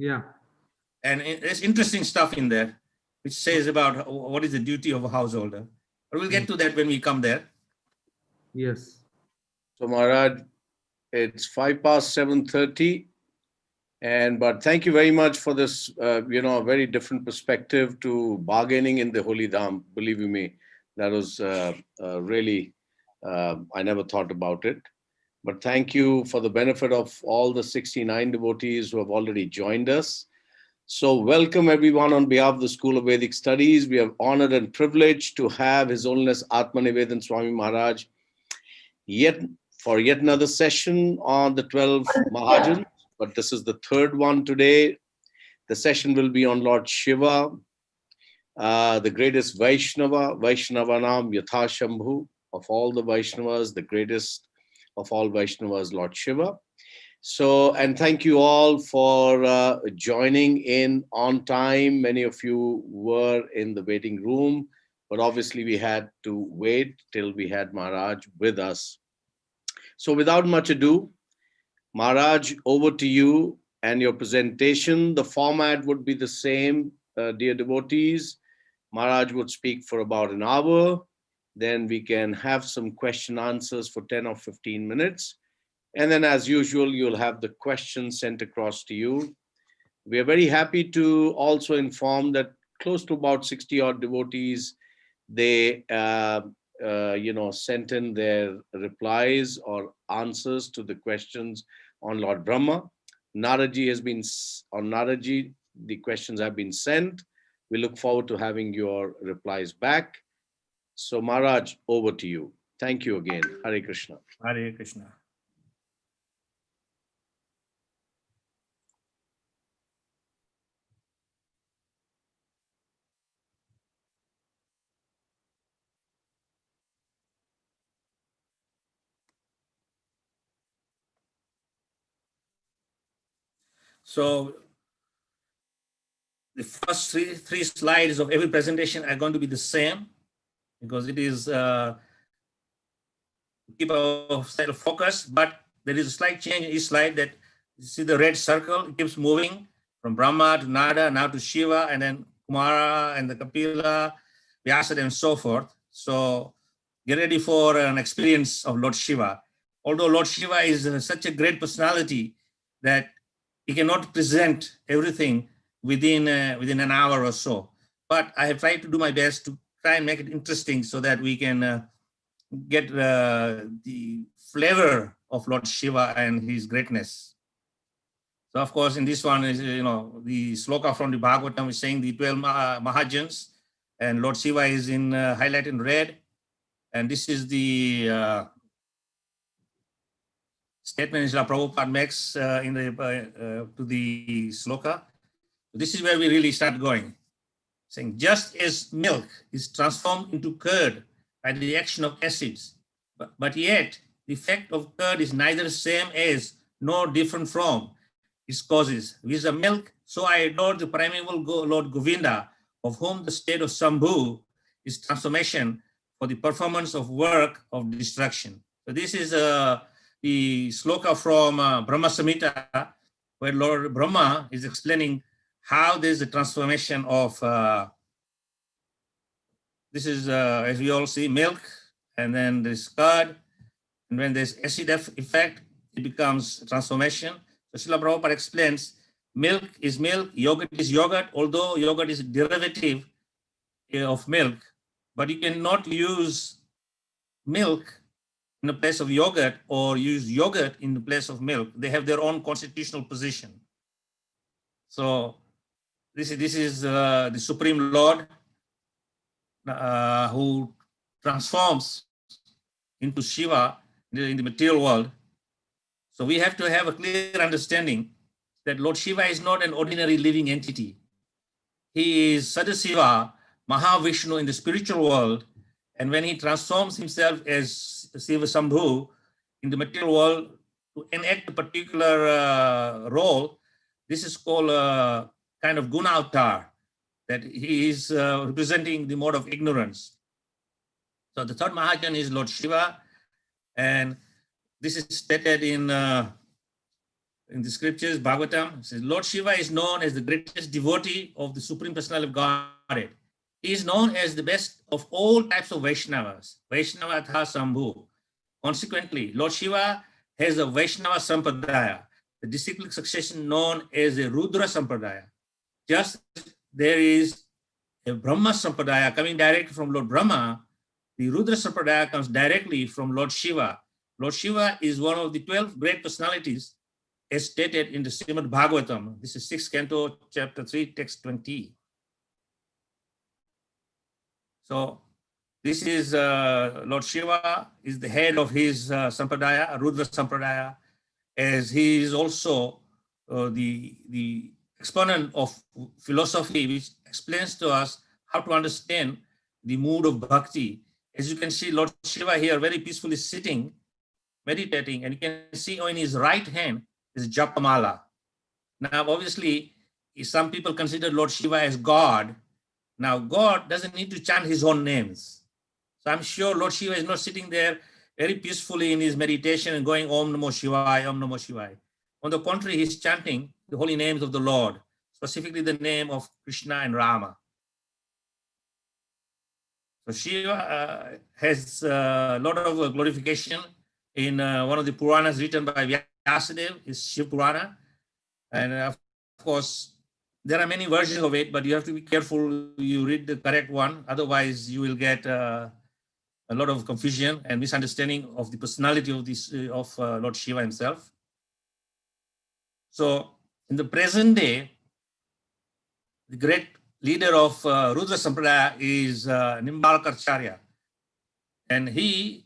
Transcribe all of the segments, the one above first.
Yeah. And there's interesting stuff in there, which says about what is the duty of a householder. But we'll get to that when we come there. Yes. So Maharaj, it's 7:30. But thank you very much for this, a very different perspective to bargaining in the Holy Dham. Believe you me, that was really, I never thought about it. But thank you for the benefit of all the 69 devotees who have already joined us. So welcome everyone on behalf of the School of Vedic Studies. We are honored and privileged to have His Holiness Atmanivedana Swami Maharaj for yet another session on the 12 Mahajanas. But this is the third one today. The session will be on Lord Shiva, the greatest Vaishnavanam Yathashambhu, of all the Vaishnavas, the greatest of all Vaishnavas, Lord Shiva. So, and thank you all for joining in on time. Many of you were in the waiting room, but obviously we had to wait till we had Maharaj with us. So without much ado, Maharaj, over to you and your presentation. The format would be the same, dear devotees. Maharaj would speak for about an hour. Then we can have some question answers for 10 or 15 minutes. And then as usual, you'll have the questions sent across to you. We are very happy to also inform that close to about 60 odd devotees, they sent in their replies or answers to the questions on Lord Brahmā. Nāradaji, the questions have been sent. We look forward to having your replies back. So Maharaj, over to you. Thank you again. Hare Krishna. Hare Krishna. So the first three slides of every presentation are going to be the same, because it is keep our style of focus, but there is a slight change in each slide. That you see the red circle, it keeps moving from Brahmā to Nārada, now to Śiva, and then Kumāras and the Kapila, Vyasa, and so forth. So get ready for an experience of Lord Shiva. Although Lord Shiva is such a great personality that he cannot present everything within an hour or so. But I have tried to do my best to try and make it interesting so that we can get the flavor of Lord Shiva and his greatness. So of course, in this one is, the sloka from the Bhagavatam is saying the 12 Mahajanas, and Lord Shiva is in highlighted in red. And this is the statement Srila Prabhupada makes to the sloka. This is where we really start going, saying, just as milk is transformed into curd by the action of acids, but yet the effect of curd is neither same as nor different from its causes. With the milk, so I adore the primeval Lord Govinda, of whom the state of Shambhu is transformation for the performance of work of destruction. So this is the sloka from Brahma Samhita, where Lord Brahma is explaining how there's a transformation of, this is, as we all see, milk, and then there's curd, and when there's acid effect, it becomes transformation. So Srila Prabhupada explains, milk is milk, yogurt is yogurt, although yogurt is a derivative of milk, but you cannot use milk in the place of yogurt or use yogurt in the place of milk. They have their own constitutional position. So this is the Supreme Lord who transforms into Shiva in the material world. So we have to have a clear understanding that Lord Shiva is not an ordinary living entity. He is Sadasiva, Mahavishnu in the spiritual world. And when he transforms himself as Shiva Shambhu in the material world to enact a particular role, this is called a kind of guna avatar, that he is representing the mode of ignorance. So the third Mahajana is Lord Shiva, and this is stated in in the scriptures, Bhagavatam, it says, Lord Shiva is known as the greatest devotee of the Supreme Personality of Godhead. He is known as the best of all types of Vaishnavas, Vaishnava Atha Sambhu. Consequently, Lord Shiva has a Vaishnava Sampradaya, the disciplic succession known as a Rudra Sampradaya. Just there is a Brahma Sampradaya coming directly from Lord Brahma, the Rudra Sampradaya comes directly from Lord Shiva. Lord Shiva is one of the 12 great personalities as stated in the Srimad Bhagavatam. This is 6th canto, chapter 3, text 20. So this is Lord Shiva is the head of his Sampradaya, Rudra Sampradaya, as he is also the exponent of philosophy, which explains to us how to understand the mood of bhakti. As you can see, Lord Shiva here very peacefully sitting, meditating, and you can see in his right hand is Japamala. Now, obviously, some people consider Lord Shiva as God. Now, God doesn't need to chant his own names. So I'm sure Lord Shiva is not sitting there very peacefully in his meditation and going Om Namo Shivaya, Om Namo Shivaya. On the contrary, he's chanting the holy names of the Lord, specifically the name of Krishna and Rama. So Shiva has a lot of glorification in one of the Puranas written by Vyasadeva, is Shiva Purana. And of course, there are many versions of it, but you have to be careful you read the correct one. Otherwise, you will get a lot of confusion and misunderstanding of the personality of this of Lord Shiva himself. So in the present day, the great leader of Rudra Sampradaya is Nimbalkaracharya. And he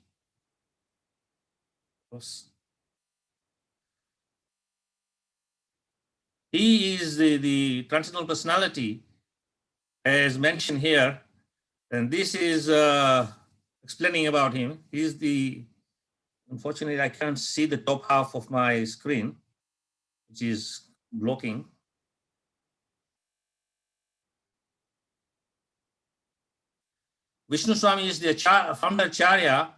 is the transcendental personality as mentioned here. And this is explaining about him. He's the, unfortunately, I can't see the top half of my screen, which is blocking. Vishnu Swami is the founder Acharya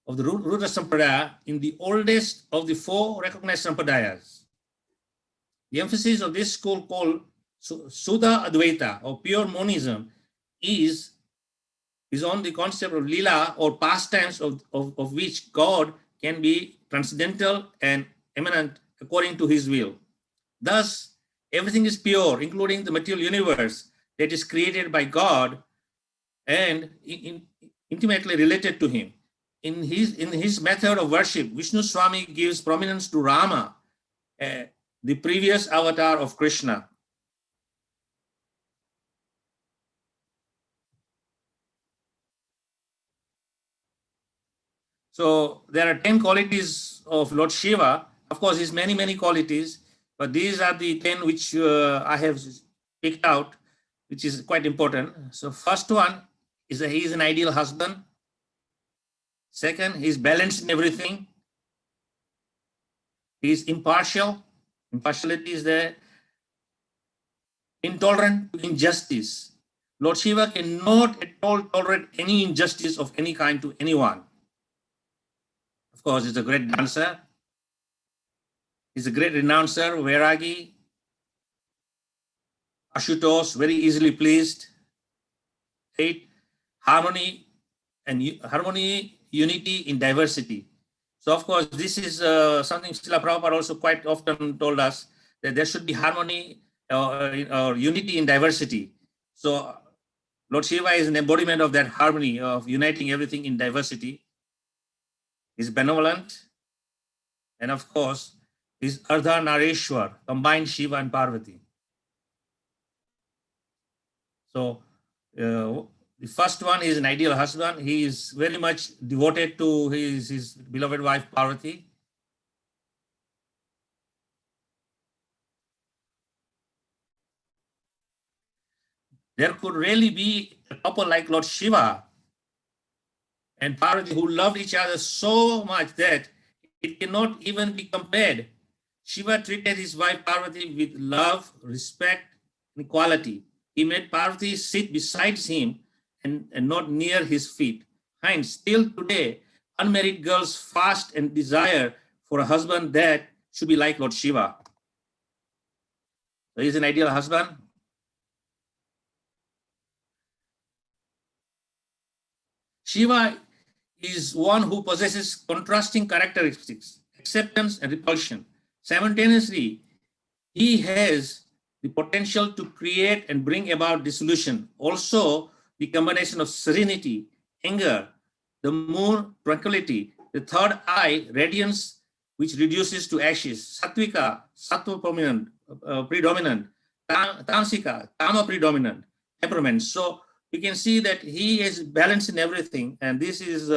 of the Rudra Sampradaya in the oldest of the 4 recognized Sampradayas. The emphasis of this school called Suddha Advaita or pure monism is on the concept of lila or pastimes of which God can be transcendental and immanent according to his will. Thus, everything is pure, including the material universe that is created by God and intimately related to him. In his method of worship, Vishnu Swami gives prominence to Rama, the previous avatar of Krishna. So there are 10 qualities of Lord Shiva. Of course, there's many qualities, but these are the 10 which I have picked out, which is quite important. So first one is that he is an ideal husband. Second, he's balanced in everything. He's impartial. Impartiality is there. Intolerant to injustice. Lord Shiva cannot at all tolerate any injustice of any kind to anyone. Of course, he's a great dancer. He's a great renouncer, Vairagi. Ashutosh, very easily pleased. 8, harmony, unity in diversity. So of course, this is something Srila Prabhupada also quite often told us, that there should be harmony or unity in diversity. So Lord Shiva is an embodiment of that harmony, of uniting everything in diversity. He's benevolent. And of course, he's Ardha Nareshwar, combined Shiva and Parvati. So the first one is an ideal husband. He is very much devoted to his beloved wife Parvati. There could really be a couple like Lord Shiva and Parvati who loved each other so much that it cannot even be compared. Shiva treated his wife Parvati with love, respect, and equality. He made Parvati sit beside him and not near his feet. Hence, still today, unmarried girls fast and desire for a husband that should be like Lord Shiva. So he's an ideal husband. Shiva is one who possesses contrasting characteristics, acceptance and repulsion. Simultaneously, he has the potential to create and bring about dissolution. Also, the combination of serenity, anger, the moon, tranquility, the third eye, radiance, which reduces to ashes, sattvika, sattva predominant, tamsika, tama predominant temperament. So you can see that he is balanced in everything, and this is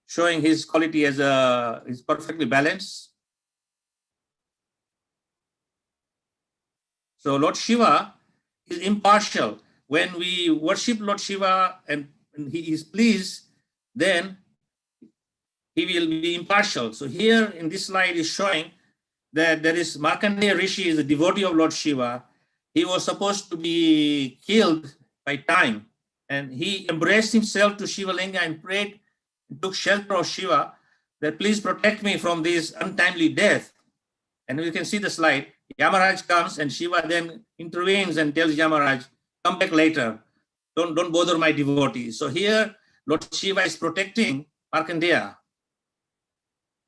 showing his quality as is perfectly balanced. So Lord Shiva is impartial. When we worship Lord Shiva and he is pleased, then he will be impartial. So here in this slide is showing that there is Markandeya Rishi is a devotee of Lord Shiva. He was supposed to be killed by time, and he embraced himself to Shiva Linga and prayed, took shelter of Shiva, that please protect me from this untimely death. And you can see the slide. Yamraja comes and Shiva then intervenes and tells Yamraja, come back later. Don't bother my devotee. So here Lord Shiva is protecting Markandeya.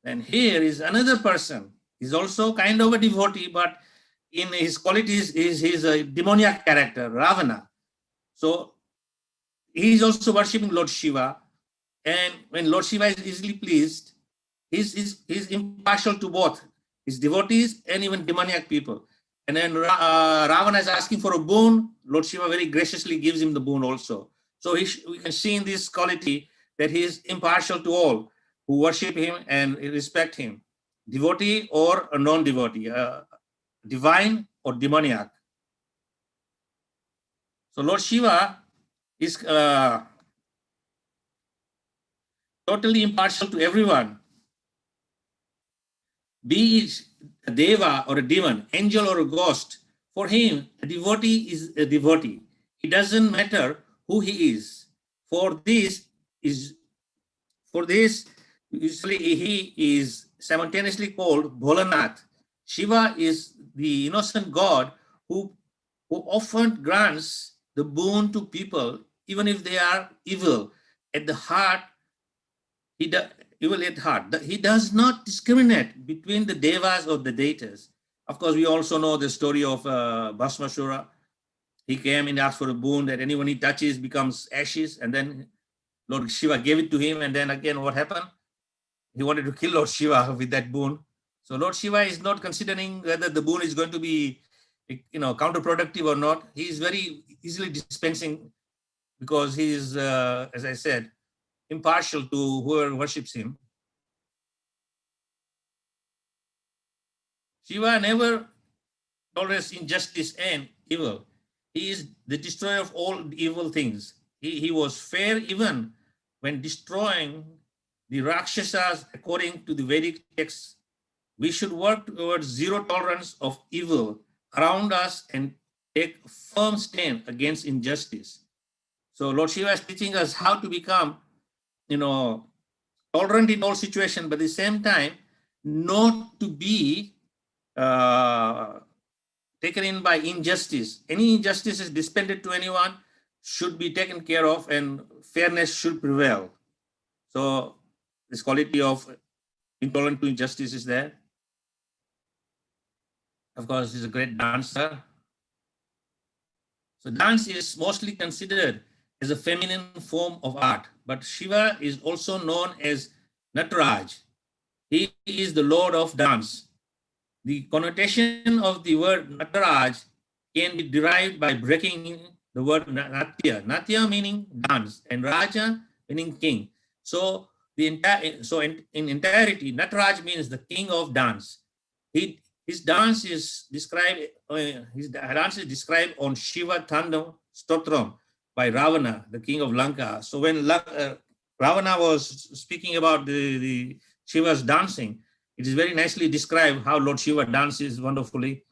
And here is another person. He's also kind of a devotee, but in his qualities is a demoniac character, Ravana. So he is also worshipping Lord Shiva. And when Lord Shiva is easily pleased, he's impartial to both his devotees and even demoniac people. And then Ravana is asking for a boon. Lord Shiva very graciously gives him the boon also. So we can see in this quality that he is impartial to all who worship him and respect him, devotee or a non-devotee, divine or demoniac. So Lord Shiva is totally impartial to everyone. Be it a deva or a demon, angel or a ghost, for him, a devotee is a devotee. It doesn't matter who he is. For this, usually he is simultaneously called Bholanath. Shiva is the innocent God who often grants the boon to people, even if they are evil. At the heart, evil at heart. He does not discriminate between the devas or the deities. Of course, we also know the story of Bhasmasura. He came and asked for a boon that anyone he touches becomes ashes, and then Lord Shiva gave it to him, and then again what happened? He wanted to kill Lord Shiva with that boon. So Lord Shiva is not considering whether the boon is going to be counterproductive or not. He is very easily dispensing because he is, as I said, impartial to whoever worships him. Shiva never tolerates injustice and evil. He is the destroyer of all evil things. He was fair even when destroying the Rakshasas according to the Vedic texts. We should work towards zero tolerance of evil around us and take a firm stand against injustice. So Lord Shiva is teaching us how to become tolerant in all situations, but at the same time, not to be taken in by injustice. Any injustice is dispensed to anyone should be taken care of, and fairness should prevail. So this quality of intolerant to injustice is there. Of course, he's a great dancer. So dance is mostly considered as a feminine form of art, but Shiva is also known as Nataraj. He is the Lord of dance. The connotation of the word Nataraj can be derived by breaking the word Natya. Natya meaning dance, and Raja meaning king. So in entirety, Nataraj means the king of dance. His dance is described. On Shiva Thandam Stotram by Ravana, the king of Lanka. So when Ravana was speaking about the Shiva's dancing, it is very nicely described how Lord Shiva dances wonderfully,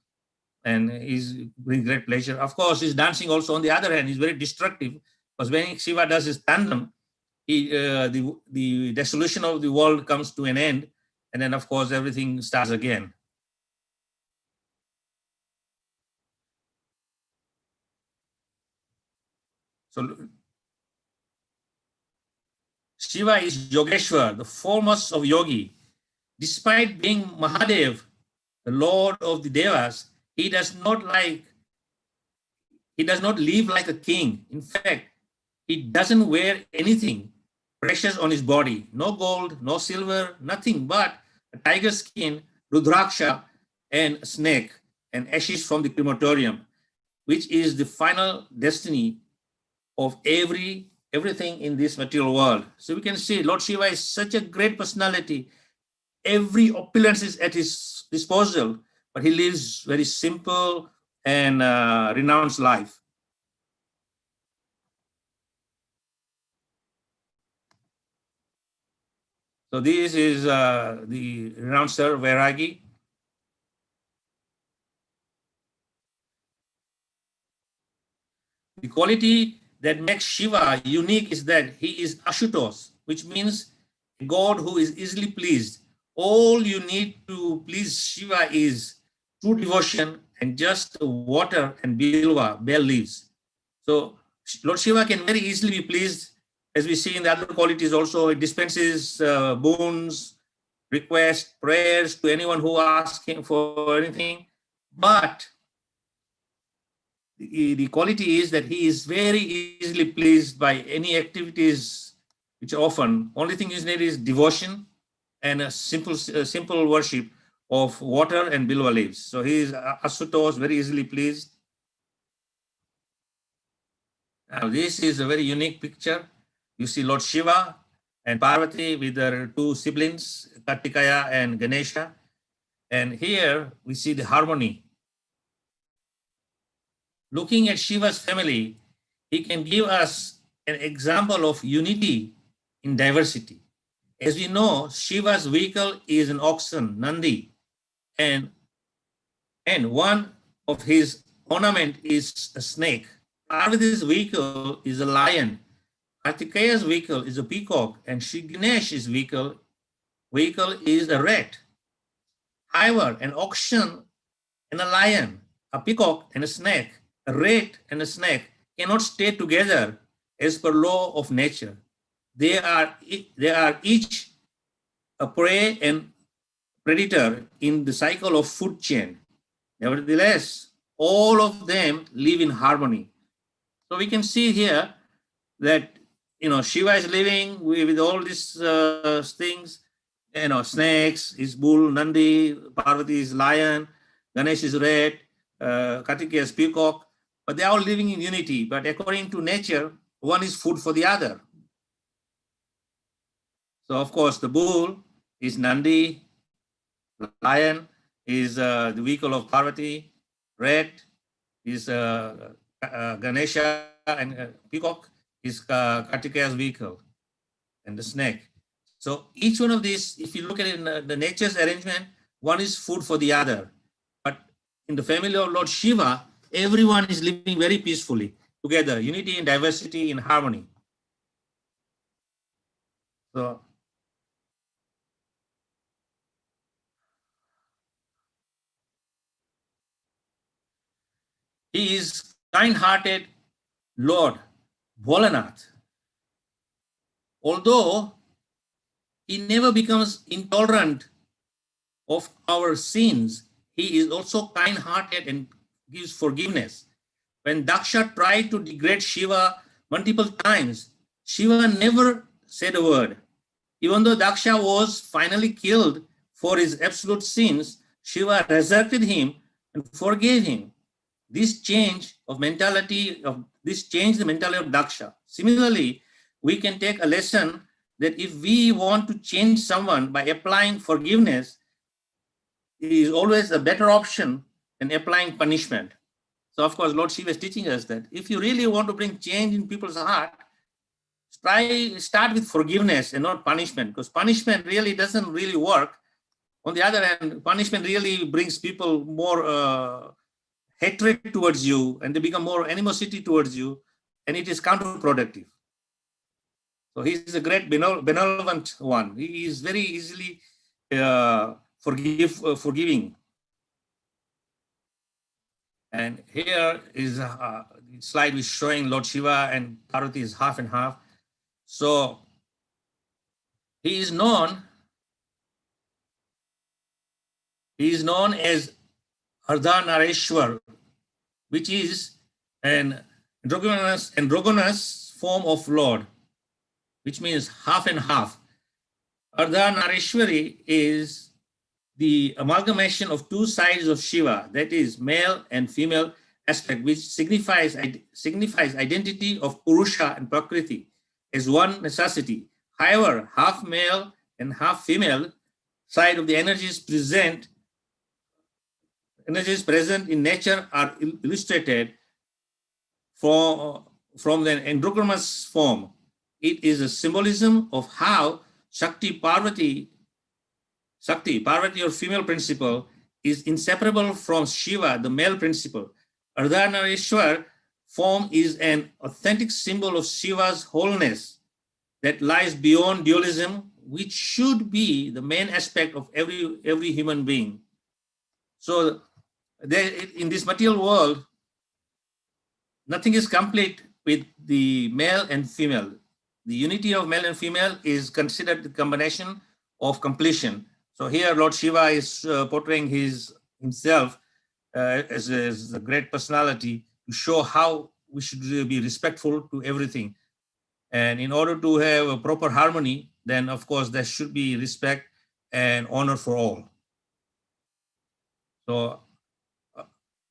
and is bring great pleasure. Of course, his dancing also, on the other hand, is very destructive, because when Shiva does his tandem, the dissolution of the world comes to an end, and then of course everything starts again. So Shiva is Yogeshwar, the foremost of yogi. Despite being Mahadev, the Lord of the Devas, he does not live like a king. In fact, he doesn't wear anything precious on his body. No gold, no silver, nothing but a tiger skin, rudraksha, and a snake, and ashes from the crematorium, which is the final destiny of everything in this material world. So we can see Lord Shiva is such a great personality. Every opulence is at his disposal, but he lives very simple and renounced life. So this is the renouncer Vairagi. The quality that makes Shiva unique is that he is Ashutos, which means a God who is easily pleased. All you need to please Shiva is true devotion and just water and bilva, bell leaves. So Lord Shiva can very easily be pleased. As we see in the other qualities also, it dispenses boons, requests, prayers to anyone who asks him for anything. But the quality is that he is very easily pleased by any activities which often, only thing is needed is devotion and a simple worship of water and bilva leaves. So he is Asutos, very easily pleased. Now this is a very unique picture. You see Lord Shiva and Parvati with their two siblings, Kartikeya and Ganesha. And here we see the harmony. Looking at Shiva's family, he can give us an example of unity in diversity. As we know, Shiva's vehicle is an oxen, Nandi, and one of his ornament is a snake. Parvati's vehicle is a lion. Kartikeya's vehicle is a peacock, and Shri Ganesh's vehicle is a rat. However, an oxen and a lion, a peacock and a snake, a rat and a snake cannot stay together as per law of nature. They are each a prey and predator in the cycle of food chain. Nevertheless, all of them live in harmony. So we can see here that Shiva is living with all these things. Snakes is bull, Nandi, Parvati is lion, Ganesh is rat, Kartikeya is peacock. But they are all living in unity. But according to nature, one is food for the other. So of course, the bull is Nandi, lion is the vehicle of Parvati, rat is Ganesha, and peacock is Kartikeya's vehicle, and the snake. So each one of these, if you look at it in the nature's arrangement, one is food for the other. But in the family of Lord Shiva, everyone is living very peacefully together, unity and diversity in harmony. So he is kind-hearted Lord Bholanath. Although he never becomes intolerant of our sins, he is also kind-hearted and gives forgiveness. When Daksha tried to degrade Shiva multiple times, Shiva never said a word. Even though Daksha was finally killed for his absolute sins, Shiva resurrected him and forgave him. This changed the mentality of Daksha. Similarly, we can take a lesson that if we want to change someone by applying forgiveness, it is always a better option than applying punishment. So of course, Lord Shiva is teaching us that if you really want to bring change in people's heart, start with forgiveness and not punishment, because punishment really doesn't really work. On the other hand, punishment really brings people more hatred towards you, and they become more animosity towards you, and it is counterproductive. So he is a great benevolent one. He is very easily forgiving. And here is a slide which showing Lord Shiva and Parvati is half and half. So he is known as Ardhanareshwar, which is an androgynous form of Lord, which means half and half. Ardhanareshwari is the amalgamation of two sides of Shiva, that is male and female aspect, which signifies identity of Purusha and Prakriti as one necessity. However, half male and half female side of the energies present in nature are illustrated from the androgynous form. It is a symbolism of how Parvati or female principle is inseparable from Shiva, the male principle. Ardhanareshwar form is an authentic symbol of Shiva's wholeness that lies beyond dualism, which should be the main aspect of every human being. So in this material world, nothing is complete with the male and female. The unity of male and female is considered the combination of completion. So here Lord Shiva is portraying himself as a great personality to show how we should be respectful to everything. And in order to have a proper harmony, then of course there should be respect and honor for all. So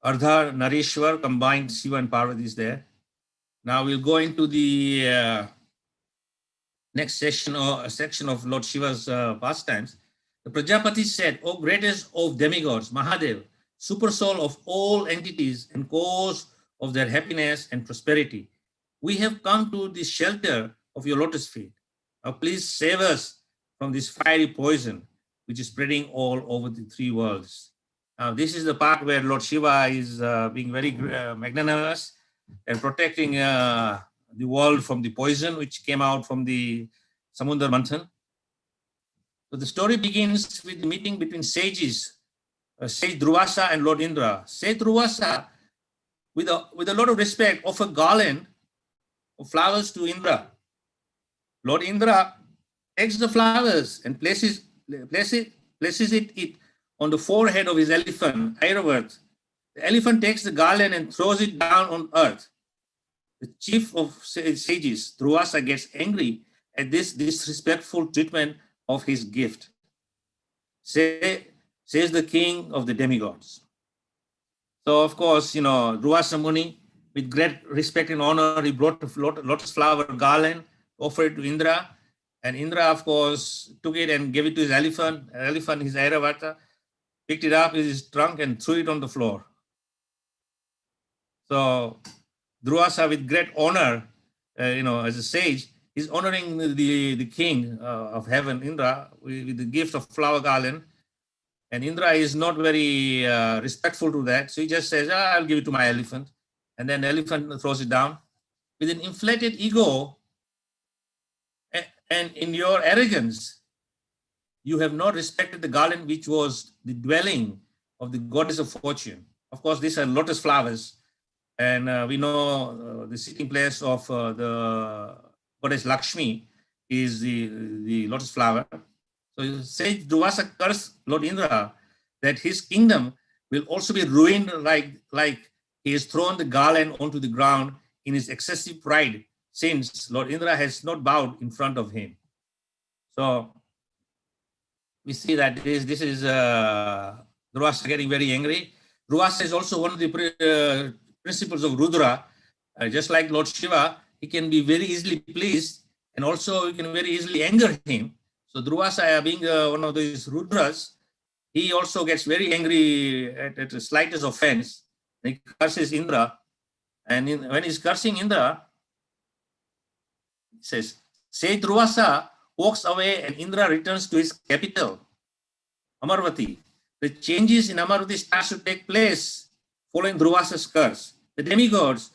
Ardhanareshwar combined Shiva and Parvati is there. Now we'll go into the next section of Lord Shiva's pastimes. The Prajapati said, O greatest of demigods, Mahadev, super soul of all entities and cause of their happiness and prosperity, we have come to the shelter of your lotus feet. Now please save us from this fiery poison which is spreading all over the three worlds. Now this is the part where Lord Shiva is being very magnanimous and protecting the world from the poison which came out from the Samudra Manthan. So the story begins with the meeting between sages, Sage Durvasa and Lord Indra. Sage Durvasa, with a lot of respect, offered garland of flowers to Indra. Lord Indra takes the flowers and places it on the forehead of his elephant, Airavat. The elephant takes the garland and throws it down on earth. The chief of sages, Durvasa, gets angry at this disrespectful treatment of his gift. Says the king of the demigods. So of course, Durvasa Muni, with great respect and honor, he brought a lotus flower garland, offered it to Indra, and Indra, of course, took it and gave it to his elephant. Elephant, his Airavata, picked it up with his trunk and threw it on the floor. So Durvasa, with great honor, as a sage, is honoring the king of heaven, Indra, with the gift of flower garland. And Indra is not very respectful to that. So he just says, I'll give it to my elephant. And then the elephant throws it down. With an inflated ego and in your arrogance, you have not respected the garland which was the dwelling of the goddess of fortune. Of course, these are lotus flowers. And we know the sitting place of the goddess Lakshmi is the lotus flower. So Sage Durvasa cursed Lord Indra that his kingdom will also be ruined like he has thrown the garland onto the ground in his excessive pride, since Lord Indra has not bowed in front of him. So we see that this is Durvasa getting very angry. Durvasa is also one of the principles of Rudra. Just like Lord Shiva, he can be very easily pleased, and also you can very easily anger him. So Durvasa, being one of these Rudras, he also gets very angry at the slightest offense. He curses Indra. And when he's cursing Indra, he says, Sage Durvasa walks away and Indra returns to his capital, Amarvati. The changes in Amarvati starts to take place following Durvasa's curse. The demigods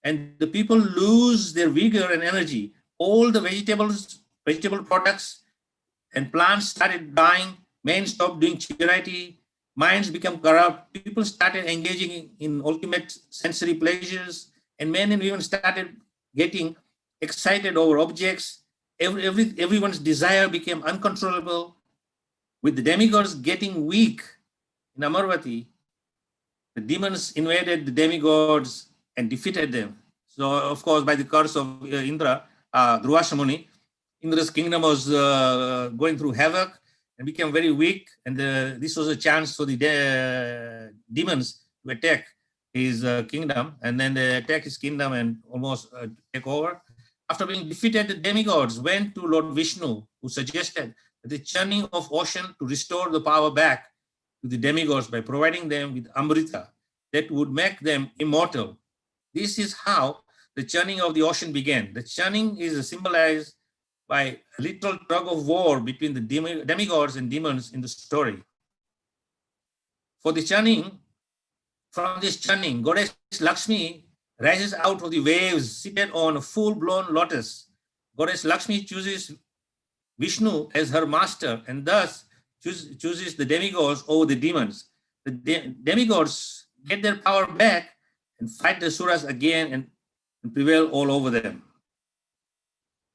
and the people lose their vigor and energy. All the vegetable products and plants started dying. Men stopped doing charity. minds become corrupt. People started engaging in ultimate sensory pleasures, and men and women started getting excited over objects. Everyone's desire became uncontrollable. With the demigods getting weak in Amarvati, the demons invaded the demigods and defeated them. So, of course, by the curse of Indra, Durvasa Muni, Indra's kingdom was going through havoc and became very weak. And this was a chance for the demons to attack his kingdom. And then they attack his kingdom and almost take over. After being defeated, the demigods went to Lord Vishnu, who suggested the churning of ocean to restore the power back to the demigods by providing them with Amrita that would make them immortal. This is how the churning of the ocean began. The churning is symbolized by a literal tug of war between the demigods and demons in the story. For the churning, from this churning, Goddess Lakshmi rises out of the waves seated on a full-blown lotus. Goddess Lakshmi chooses Vishnu as her master and thus chooses the demigods over the demons. The demigods get their power back and fight the Suras again and prevail all over them.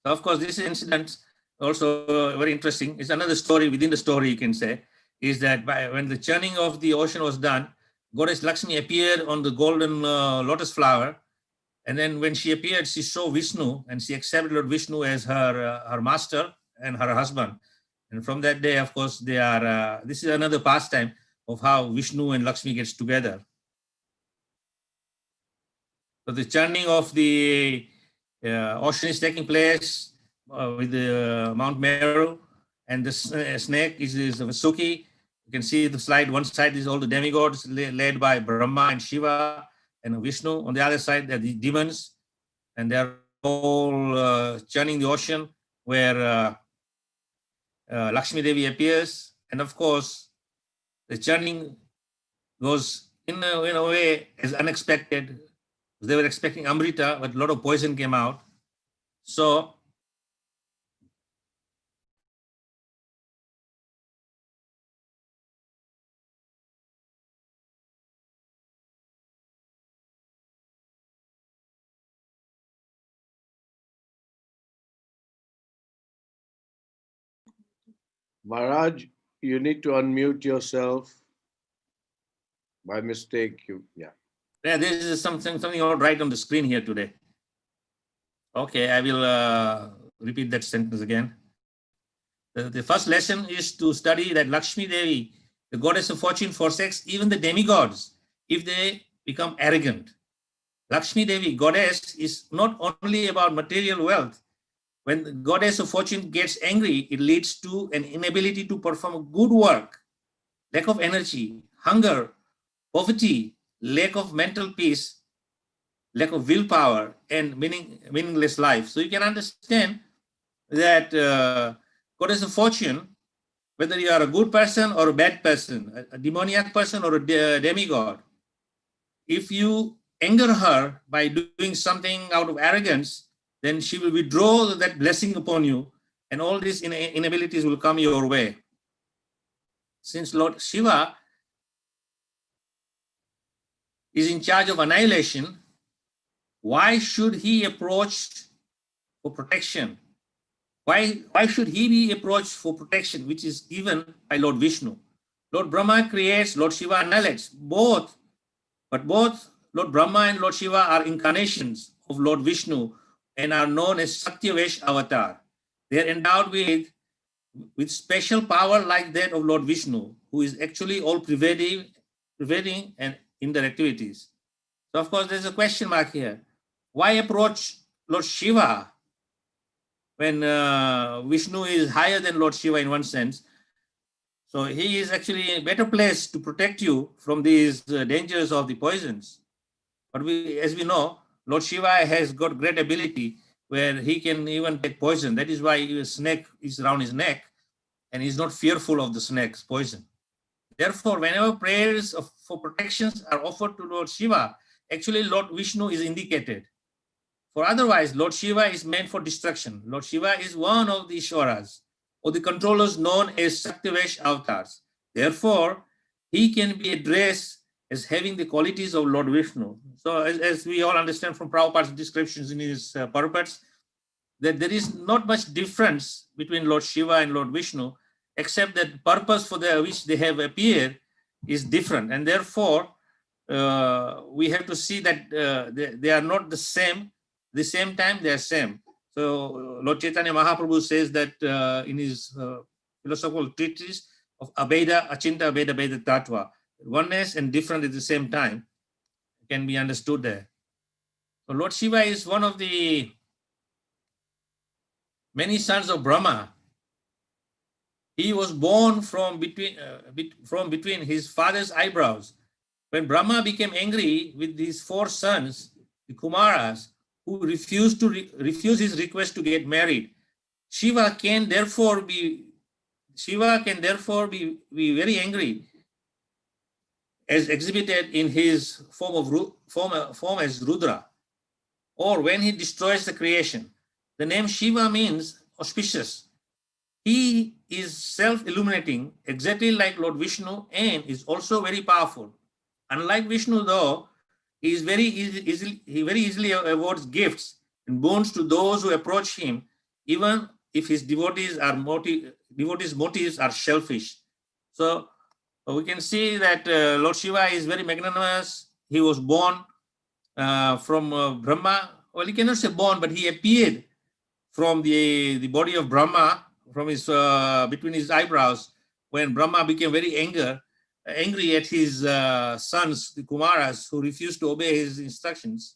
So of course, this incident also very interesting. It's another story within the story, you can say, is that when the churning of the ocean was done, Goddess Lakshmi appeared on the golden lotus flower. And then when she appeared, she saw Vishnu and she accepted Lord Vishnu as her master and her husband. And from that day, of course, they are, this is another pastime of how Vishnu and Lakshmi gets together. So the churning of the ocean is taking place with the Mount Meru, and the snake is Vasuki. You can see the slide, one side is all the demigods led by Brahma and Shiva and Vishnu. On the other side, they're the demons, and they're all churning the ocean where Lakshmi Devi appears. And of course, the churning goes in a way as unexpected. They were expecting Amrita, but a lot of poison came out. So Maharaj, you need to unmute yourself. By mistake, yeah. Yeah, this is something all right on the screen here today. Okay, I will repeat that sentence again. The first lesson is to study that Lakshmi Devi, the goddess of fortune, forsakes even the demigods if they become arrogant. Lakshmi Devi, goddess, is not only about material wealth. When the goddess of fortune gets angry, it leads to an inability to perform good work, lack of energy, hunger, poverty, lack of mental peace, lack of willpower, and meaningless life. So you can understand that goddess of fortune, whether you are a good person or a bad person, a demoniac person or a demigod, if you anger her by doing something out of arrogance, then she will withdraw that blessing upon you, and all these inabilities will come your way. Since Lord Shiva is in charge of annihilation, why should he approach for protection? Why should he be approached for protection, which is given by Lord Vishnu? Lord Brahma creates, Lord Shiva annihilates. But both Lord Brahma and Lord Shiva are incarnations of Lord Vishnu and are known as Satyavesh avatar. They are endowed with special power like that of Lord Vishnu, who is actually all pervading and in their activities. So of course, there's a question mark here. Why approach Lord Shiva when Vishnu is higher than Lord Shiva in one sense? So he is actually in a better place to protect you from these dangers of the poisons. But as we know, Lord Shiva has got great ability where he can even take poison. That is why a snake is around his neck and he's not fearful of the snake's poison. Therefore, whenever prayers for protections are offered to Lord Shiva, actually Lord Vishnu is indicated. For otherwise, Lord Shiva is meant for destruction. Lord Shiva is one of the Ishwaras, or the controllers known as Satyavesh avatars. Therefore, he can be addressed as having the qualities of Lord Vishnu. So as we all understand from Prabhupada's descriptions in his purports, that there is not much difference between Lord Shiva and Lord Vishnu, except that the purpose for which they have appeared is different. And therefore, we have to see that they are not the same time they are same. So Lord Chaitanya Mahaprabhu says that in his philosophical treatise of Abheda, Achinta Abheda Bheda Tattva, oneness and different at the same time can be understood there. So Lord Shiva is one of the many sons of Brahma. He was born from between his father's eyebrows. When Brahma became angry with his 4 sons, the Kumāras, who refused his request to get married, Shiva can therefore be very angry, as exhibited in his form as Rudra, or when he destroys the creation. The name Shiva means auspicious. He is self-illuminating, exactly like Lord Vishnu, and is also very powerful. Unlike Vishnu, though, he very easily awards gifts and boons to those who approach him, even if his devotees' motives are selfish. So we can see that Lord Shiva is very magnanimous. He was born from Brahma. Well, you cannot say born, but he appeared from the body of Brahma, from his between his eyebrows, when Brahma became very angry at his sons, the Kumāras, who refused to obey his instructions.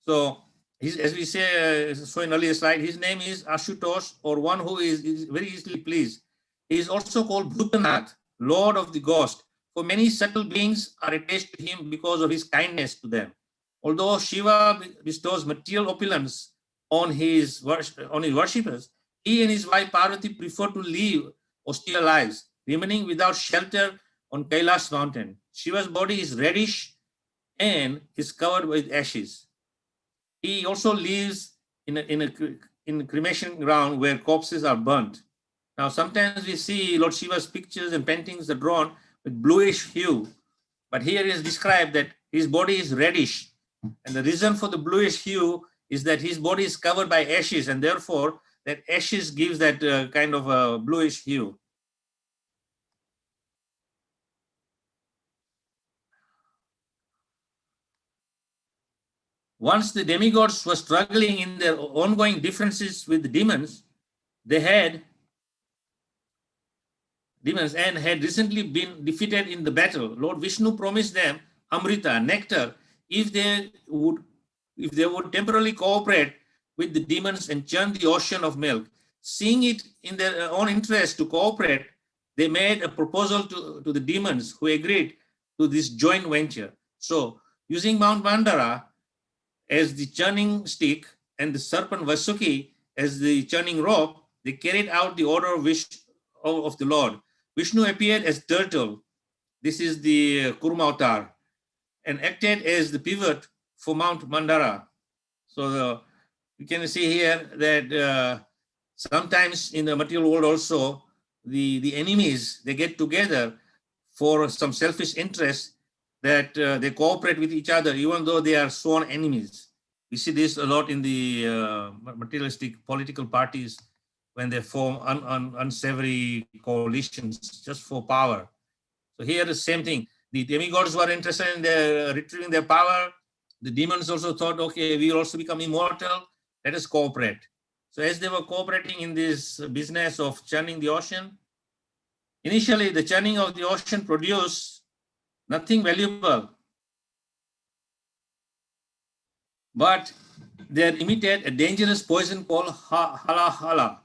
So, as we say, so in earlier slide, his name is Ashutosh, or one who is very easily pleased. He is also called Bhutanath, Lord of the Ghost, for many subtle beings are attached to him because of his kindness to them. Although Shiva bestows material opulence on his worshippers, he and his wife Parvati prefer to live austere lives, remaining without shelter on Kailash mountain. Shiva's body is reddish and is covered with ashes. He also lives in a cremation ground where corpses are burnt. Now, sometimes we see Lord Shiva's pictures and paintings are drawn with bluish hue, but here it is described that his body is reddish, and the reason for the bluish hue is that his body is covered by ashes, and therefore that ashes gives that kind of a bluish hue. Once the demigods were struggling in their ongoing differences with the demons, and had recently been defeated in the battle. Lord Vishnu promised them Amrita, nectar, if they would temporarily cooperate with the demons and churn the ocean of milk. Seeing it in their own interest to cooperate, they made a proposal to the demons, who agreed to this joint venture. So, using Mount Mandara as the churning stick and the serpent Vasuki as the churning rope, they carried out the order of the Lord. Vishnu appeared as turtle. This is the Kurma avatar, and acted as the pivot for Mount Mandara. So you can see here that sometimes in the material world also, the enemies, they get together for some selfish interest, that they cooperate with each other, even though they are sworn enemies. We see this a lot in the materialistic political parties, when they form unsavory coalitions just for power. So here the same thing. The demigods were interested in retrieving their power. The demons also thought, okay, we will also become immortal. Let us cooperate. So as they were cooperating in this business of churning the ocean, initially the churning of the ocean produced nothing valuable, but they emitted a dangerous poison called hala.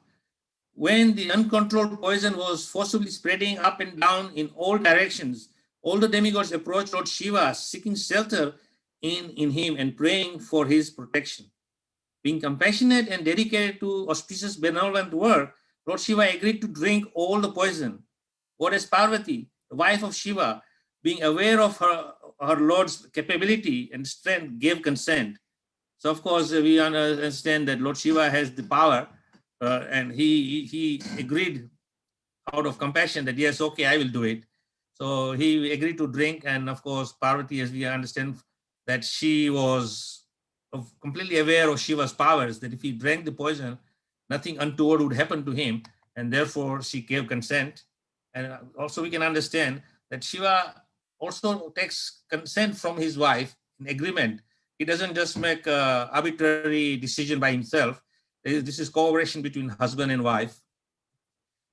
When the uncontrolled poison was forcibly spreading up and down in all directions, all the demigods approached Lord Shiva, seeking shelter in him and praying for his protection. Being compassionate and dedicated to auspicious benevolent work, Lord Shiva agreed to drink all the poison. Goddess Parvati, the wife of Shiva, being aware of her Lord's capability and strength, gave consent. So of course, we understand that Lord Shiva has the power, and he agreed out of compassion that yes, okay, I will do it. So he agreed to drink, and of course, Parvati, as we understand, that she was completely aware of Shiva's powers, that if he drank the poison, nothing untoward would happen to him, and therefore she gave consent. And also we can understand that Shiva also takes consent from his wife in agreement. He doesn't just make an arbitrary decision by himself. This is cooperation between husband and wife.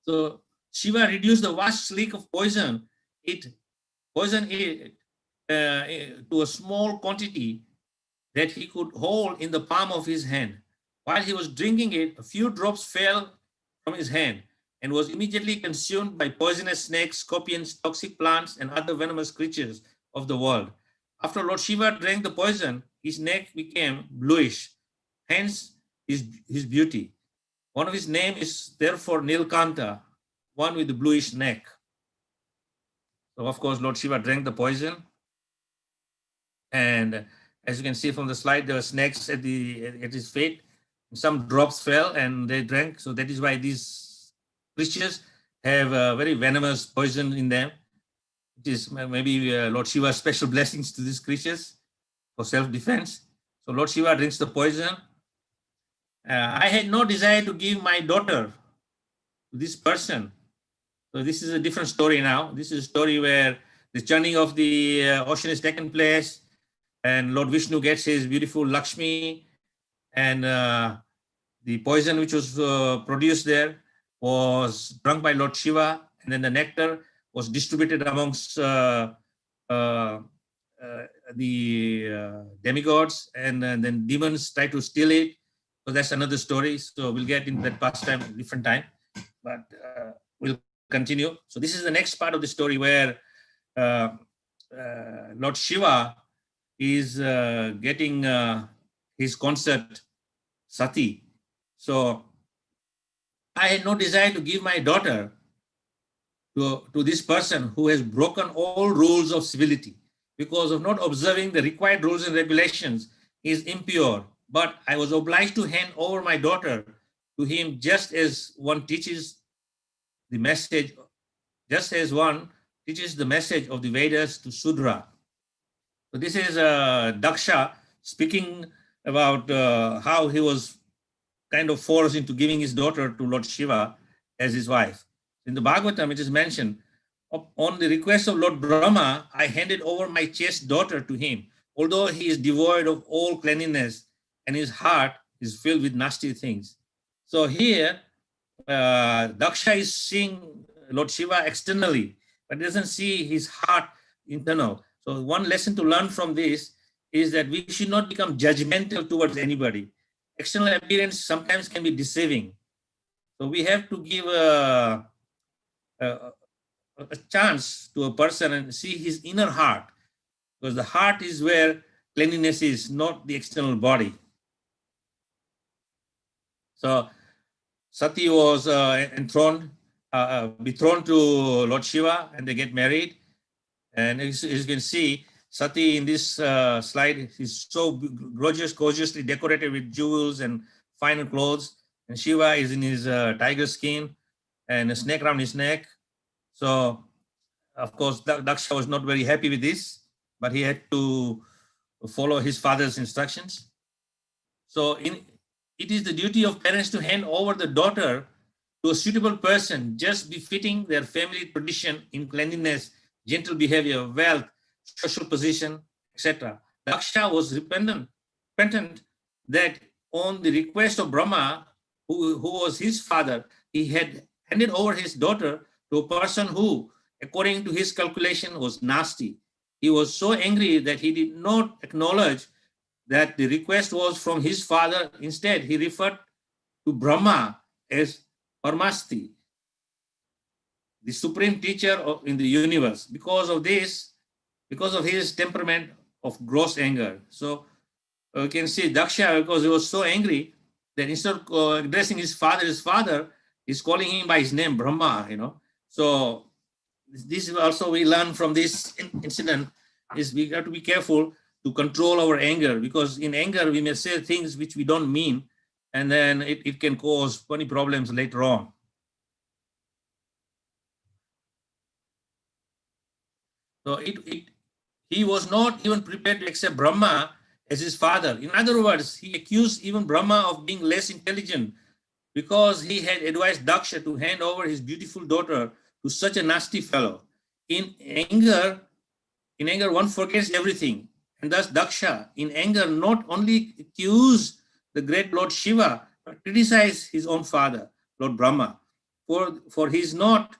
So Shiva reduced the vast lake of poison to a small quantity that he could hold in the palm of his hand. While he was drinking it, a few drops fell from his hand and was immediately consumed by poisonous snakes, scorpions, toxic plants, and other venomous creatures of the world. After Lord Shiva drank the poison, his neck became bluish, hence his beauty. One of his name is therefore Nilkanta, one with the bluish neck. So of course, Lord Shiva drank the poison, and as you can see from the slide, there were snakes at his feet. Some drops fell and they drank. So that is why these creatures have very venomous poison in them. It is maybe Lord Shiva's special blessings to these creatures for self-defense. So Lord Shiva drinks the poison. I had no desire to give my daughter to this person. So this is a different story now. This is a story where the churning of the ocean has taken place, and Lord Vishnu gets his beautiful Lakshmi, and the poison which was produced there was drunk by Lord Shiva, and then the nectar was distributed amongst the demigods, and then demons try to steal it. So that's another story. So we'll get into that pastime different time, but we'll continue. So this is the next part of the story where Lord Shiva is getting his consort Sati. So I had no desire to give my daughter to this person who has broken all rules of civility because of not observing the required rules and regulations. He is impure, but I was obliged to hand over my daughter to him just as one teaches the message, just as one teaches the message of the Vedas to Sudra. So this is Daksha speaking about how he was kind of forced into giving his daughter to Lord Shiva as his wife. In the Bhagavatam, it is mentioned, on the request of Lord Brahmā, I handed over my chaste daughter to him, although he is devoid of all cleanliness and his heart is filled with nasty things. So here, Daksha is seeing Lord Shiva externally, but doesn't see his heart internal. So one lesson to learn from this is that we should not become judgmental towards anybody. External appearance sometimes can be deceiving. So we have to give a chance to a person and see his inner heart, because the heart is where cleanliness is, not the external body. So Sati was betrothed to Lord Shiva, and they get married. And as you can see, Sati in this slide is so gorgeously decorated with jewels and finer clothes. And Shiva is in his tiger skin and a snake around his neck. So, of course, Daksha was not very happy with this, but he had to follow his father's instructions. So, it is the duty of parents to hand over the daughter to a suitable person, just befitting their family tradition in cleanliness, gentle behavior, wealth, social position, etc. Daksha was repentant that on the request of Brahmā, who was his father, he had handed over his daughter to a person who, according to his calculation, was nasty. He was so angry that he did not acknowledge that the request was from his father. Instead, he referred to Brahmā as Paramasthi, the supreme teacher in the universe. Because of this, because of his temperament of gross anger. So you can see Daksha, because he was so angry that instead of addressing his father, he's calling him by his name, Brahmā, So this is also we learn from this incident is we have to be careful to control our anger, because in anger we may say things which we don't mean, and then it can cause funny problems later on. So he was not even prepared to accept Brahma as his father. In other words, he accused even Brahma of being less intelligent because he had advised Daksha to hand over his beautiful daughter to such a nasty fellow. In anger, one forgets everything. And thus Daksha, in anger, not only accused the great Lord Shiva, but criticized his own father, Lord Brahma, for his not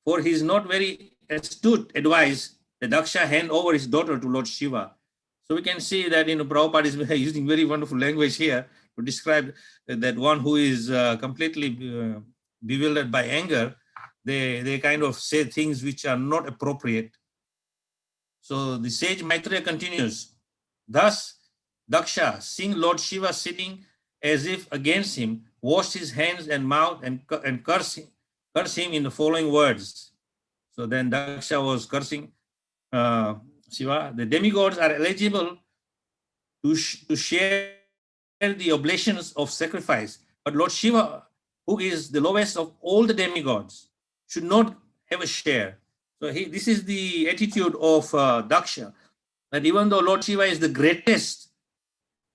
very astute advice that Daksha hand over his daughter to Lord Shiva. So we can see that Prabhupada is using very wonderful language here to describe that one who is completely bewildered by anger, they kind of say things which are not appropriate. So the sage Maitreya continues, thus Daksha, seeing Lord Shiva sitting as if against him, washed his hands and mouth and cursed him in the following words. So then Daksha was cursing Shiva. The demigods are eligible to share the oblations of sacrifice, but Lord Shiva, who is the lowest of all the demigods, should not have a share. So this is the attitude of Daksha, that even though Lord Shiva is the greatest,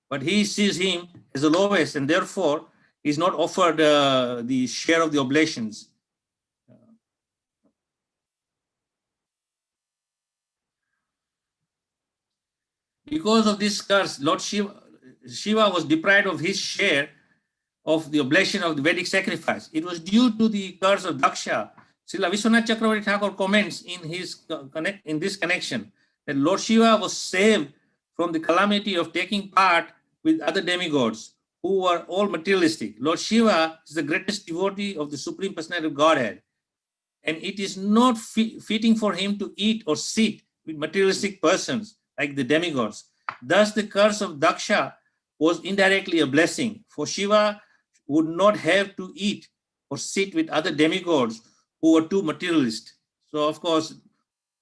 but he sees him as the lowest, and therefore is not offered the share of the oblations. Because of this curse, Lord Shiva was deprived of his share of the oblation of the Vedic sacrifice. It was due to the curse of Daksha. Srila Vishwanath Chakravarti Thakur comments in this connection that Lord Shiva was saved from the calamity of taking part with other demigods who were all materialistic. Lord Shiva is the greatest devotee of the Supreme Personality of Godhead, and it is not fitting for him to eat or sit with materialistic persons like the demigods. Thus, the curse of Daksha was indirectly a blessing, for Shiva would not have to eat or sit with other demigods who were too materialist. So, of course,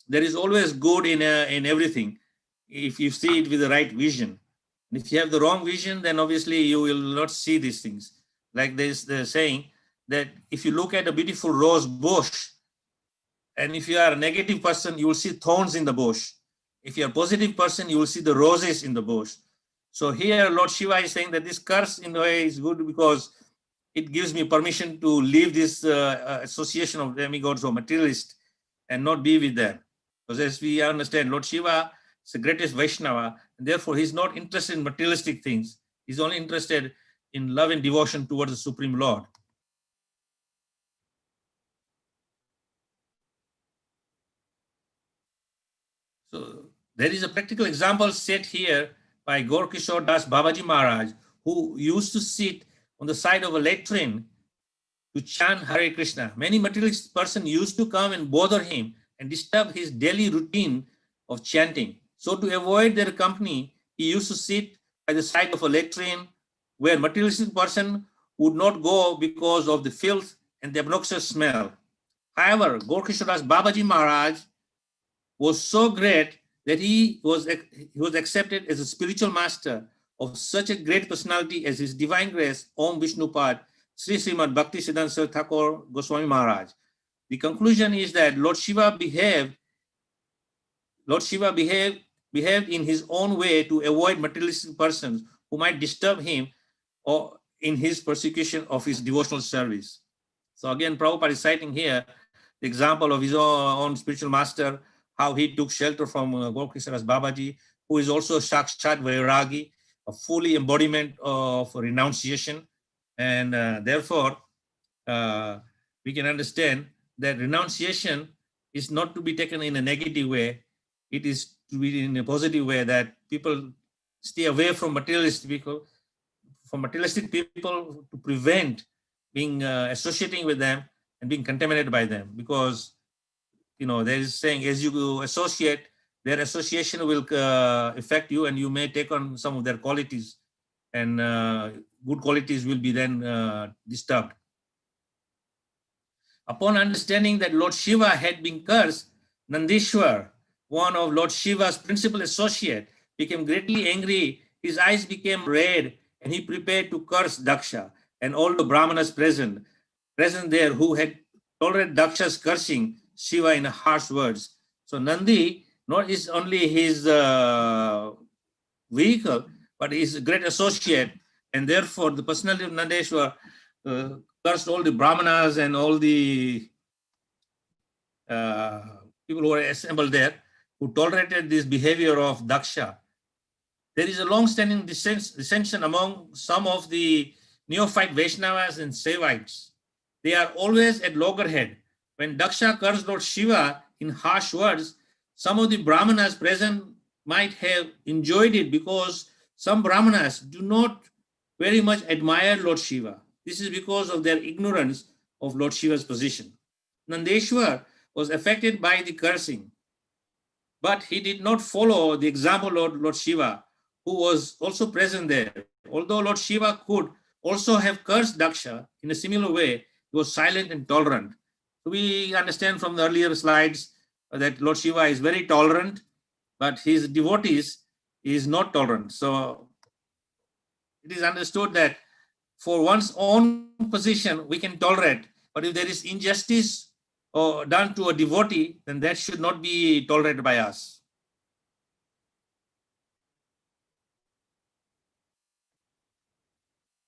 there is always good in everything if you see it with the right vision. And if you have the wrong vision, then obviously you will not see these things. Like they're saying that if you look at a beautiful rose bush, and if you are a negative person, you will see thorns in the bush. If you're a positive person, you will see the roses in the bush. So here Lord Shiva is saying that this curse in a way is good because it gives me permission to leave this association of demigods or materialists and not be with them. Because as we understand, Lord Shiva is the greatest Vaishnava, and therefore he's not interested in materialistic things. He's only interested in love and devotion towards the Supreme Lord. So there is a practical example set here by Gaur Kishore Das Babaji Maharaj, who used to sit on the side of a latrine to chant Hare Krishna. Many materialist persons used to come and bother him and disturb his daily routine of chanting. So to avoid their company, he used to sit by the side of a latrine where materialistic person would not go because of the filth and the obnoxious smell. However, Gaur Kishore Das Babaji Maharaj was so great that he was accepted as a spiritual master of such a great personality as His Divine Grace, Om Vishnupad, Sri Srimad Bhakti Siddhanta Thakur Goswami Maharaj. The conclusion is that Lord Shiva behaved in his own way to avoid materialistic persons who might disturb him or in his persecution of his devotional service. So again, Prabhupada is citing here the example of his own spiritual master, how he took shelter from Gaur Kishore Das Babaji, who is also Sakshat Vairagi, a fully embodiment of renunciation. And therefore, we can understand that renunciation is not to be taken in a negative way. It is to be in a positive way, that people stay away from materialistic people, to prevent being associating with them and being contaminated by them. Because there is saying, as you associate, their association will affect you, and you may take on some of their qualities, and good qualities will be then disturbed. Upon understanding that Lord Shiva had been cursed, Nandishwar, one of Lord Shiva's principal associate, became greatly angry. His eyes became red, and he prepared to curse Daksha and all the Brahmanas present there who had tolerated Daksha's cursing Shiva in harsh words. So Nandi not is only his vehicle, but he is a great associate, and therefore the personality of Nandeshwar cursed all the Brahmanas and all the people who were assembled there, who tolerated this behavior of Daksha. There is a long-standing dissension among some of the neophyte Vaishnavas and Saivites. They are always at loggerhead. When Daksha cursed Lord Shiva in harsh words, some of the Brahmanas present might have enjoyed it because some Brahmanas do not very much admire Lord Shiva. This is because of their ignorance of Lord Shiva's position. Nandeshwar was affected by the cursing, but he did not follow the example of Lord Shiva, who was also present there. Although Lord Shiva could also have cursed Daksha in a similar way, he was silent and tolerant. We understand from the earlier slides that Lord Shiva is very tolerant, but his devotees is not tolerant. So it is understood that for one's own position, we can tolerate, but if there is injustice or done to a devotee, then that should not be tolerated by us.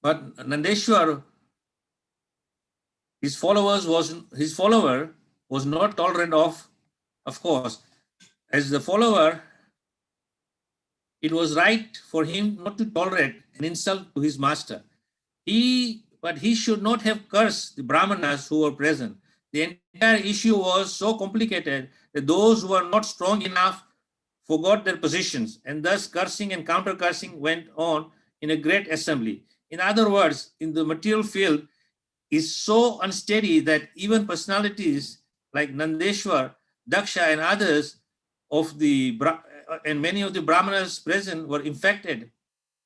But Nandeshwar, his follower was not tolerant of course. As the follower, it was right for him not to tolerate an insult to his master. But he should not have cursed the Brahmanas who were present. The entire issue was so complicated that those who were not strong enough forgot their positions, and thus cursing and counter-cursing went on in a great assembly. In other words, in the material field is so unsteady that even personalities like Nandeshwar, Daksha, and others and many of the Brahmanas present were infected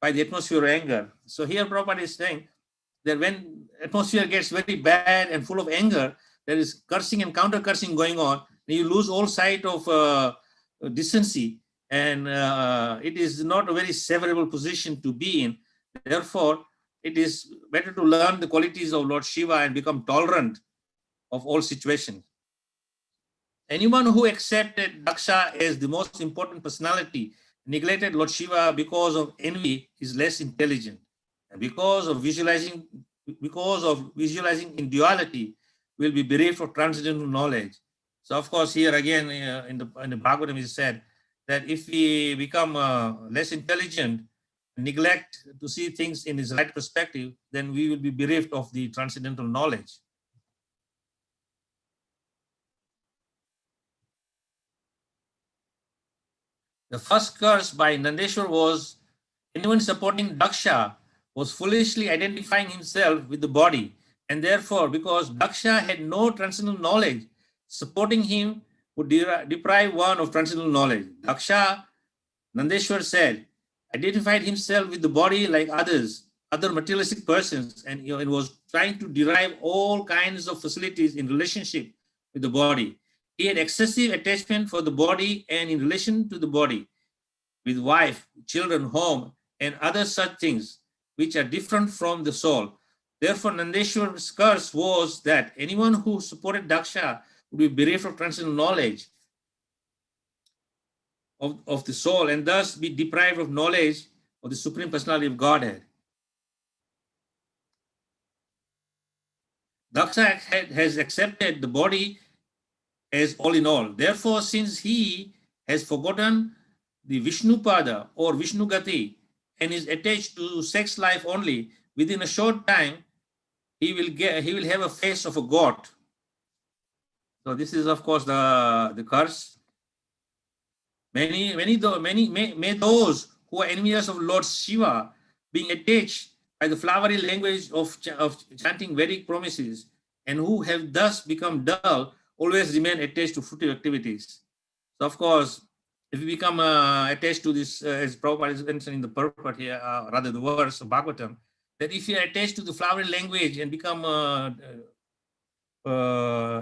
by the atmosphere of anger. So here Prabhupada is saying that when atmosphere gets very bad and full of anger, there is cursing and counter-cursing going on, you lose all sight of decency, and it is not a very favorable position to be in. Therefore, it is better to learn the qualities of Lord Shiva and become tolerant of all situations. Anyone who accepted Daksha as the most important personality, neglected Lord Shiva because of envy, is less intelligent. And because of visualizing in duality, will be bereft of transcendental knowledge. So of course, here again in the Bhagavatam is said that if we become less intelligent, neglect to see things in its right perspective, then we will be bereft of the transcendental knowledge. The first curse by Nandeshwar was anyone supporting Daksha was foolishly identifying himself with the body, and therefore, because Daksha had no transcendental knowledge, supporting him would deprive one of transcendental knowledge. Daksha, Nandeshwar said, identified himself with the body like other materialistic persons, and was trying to derive all kinds of facilities in relationship with the body. He had excessive attachment for the body and in relation to the body, with wife, children, home, and other such things, which are different from the soul. Therefore, Nandeshwar's curse was that anyone who supported Daksha would be bereft of transcendental knowledge of the soul, and thus be deprived of knowledge of the Supreme Personality of Godhead. Daksha has accepted the body as all in all. Therefore, since he has forgotten the Vishnupada or Vishnugati and is attached to sex life only, within a short time, he will have a face of a god. So this is, of course, the curse. May those who are envious of Lord Shiva, being attached by the flowery language of chanting Vedic promises, and who have thus become dull, always remain attached to fruitive activities. So, of course, if you become attached to this, as Prabhupada is mentioned in the purport here, rather the verse of Bhagavatam, that if you are attached to the flowery language and become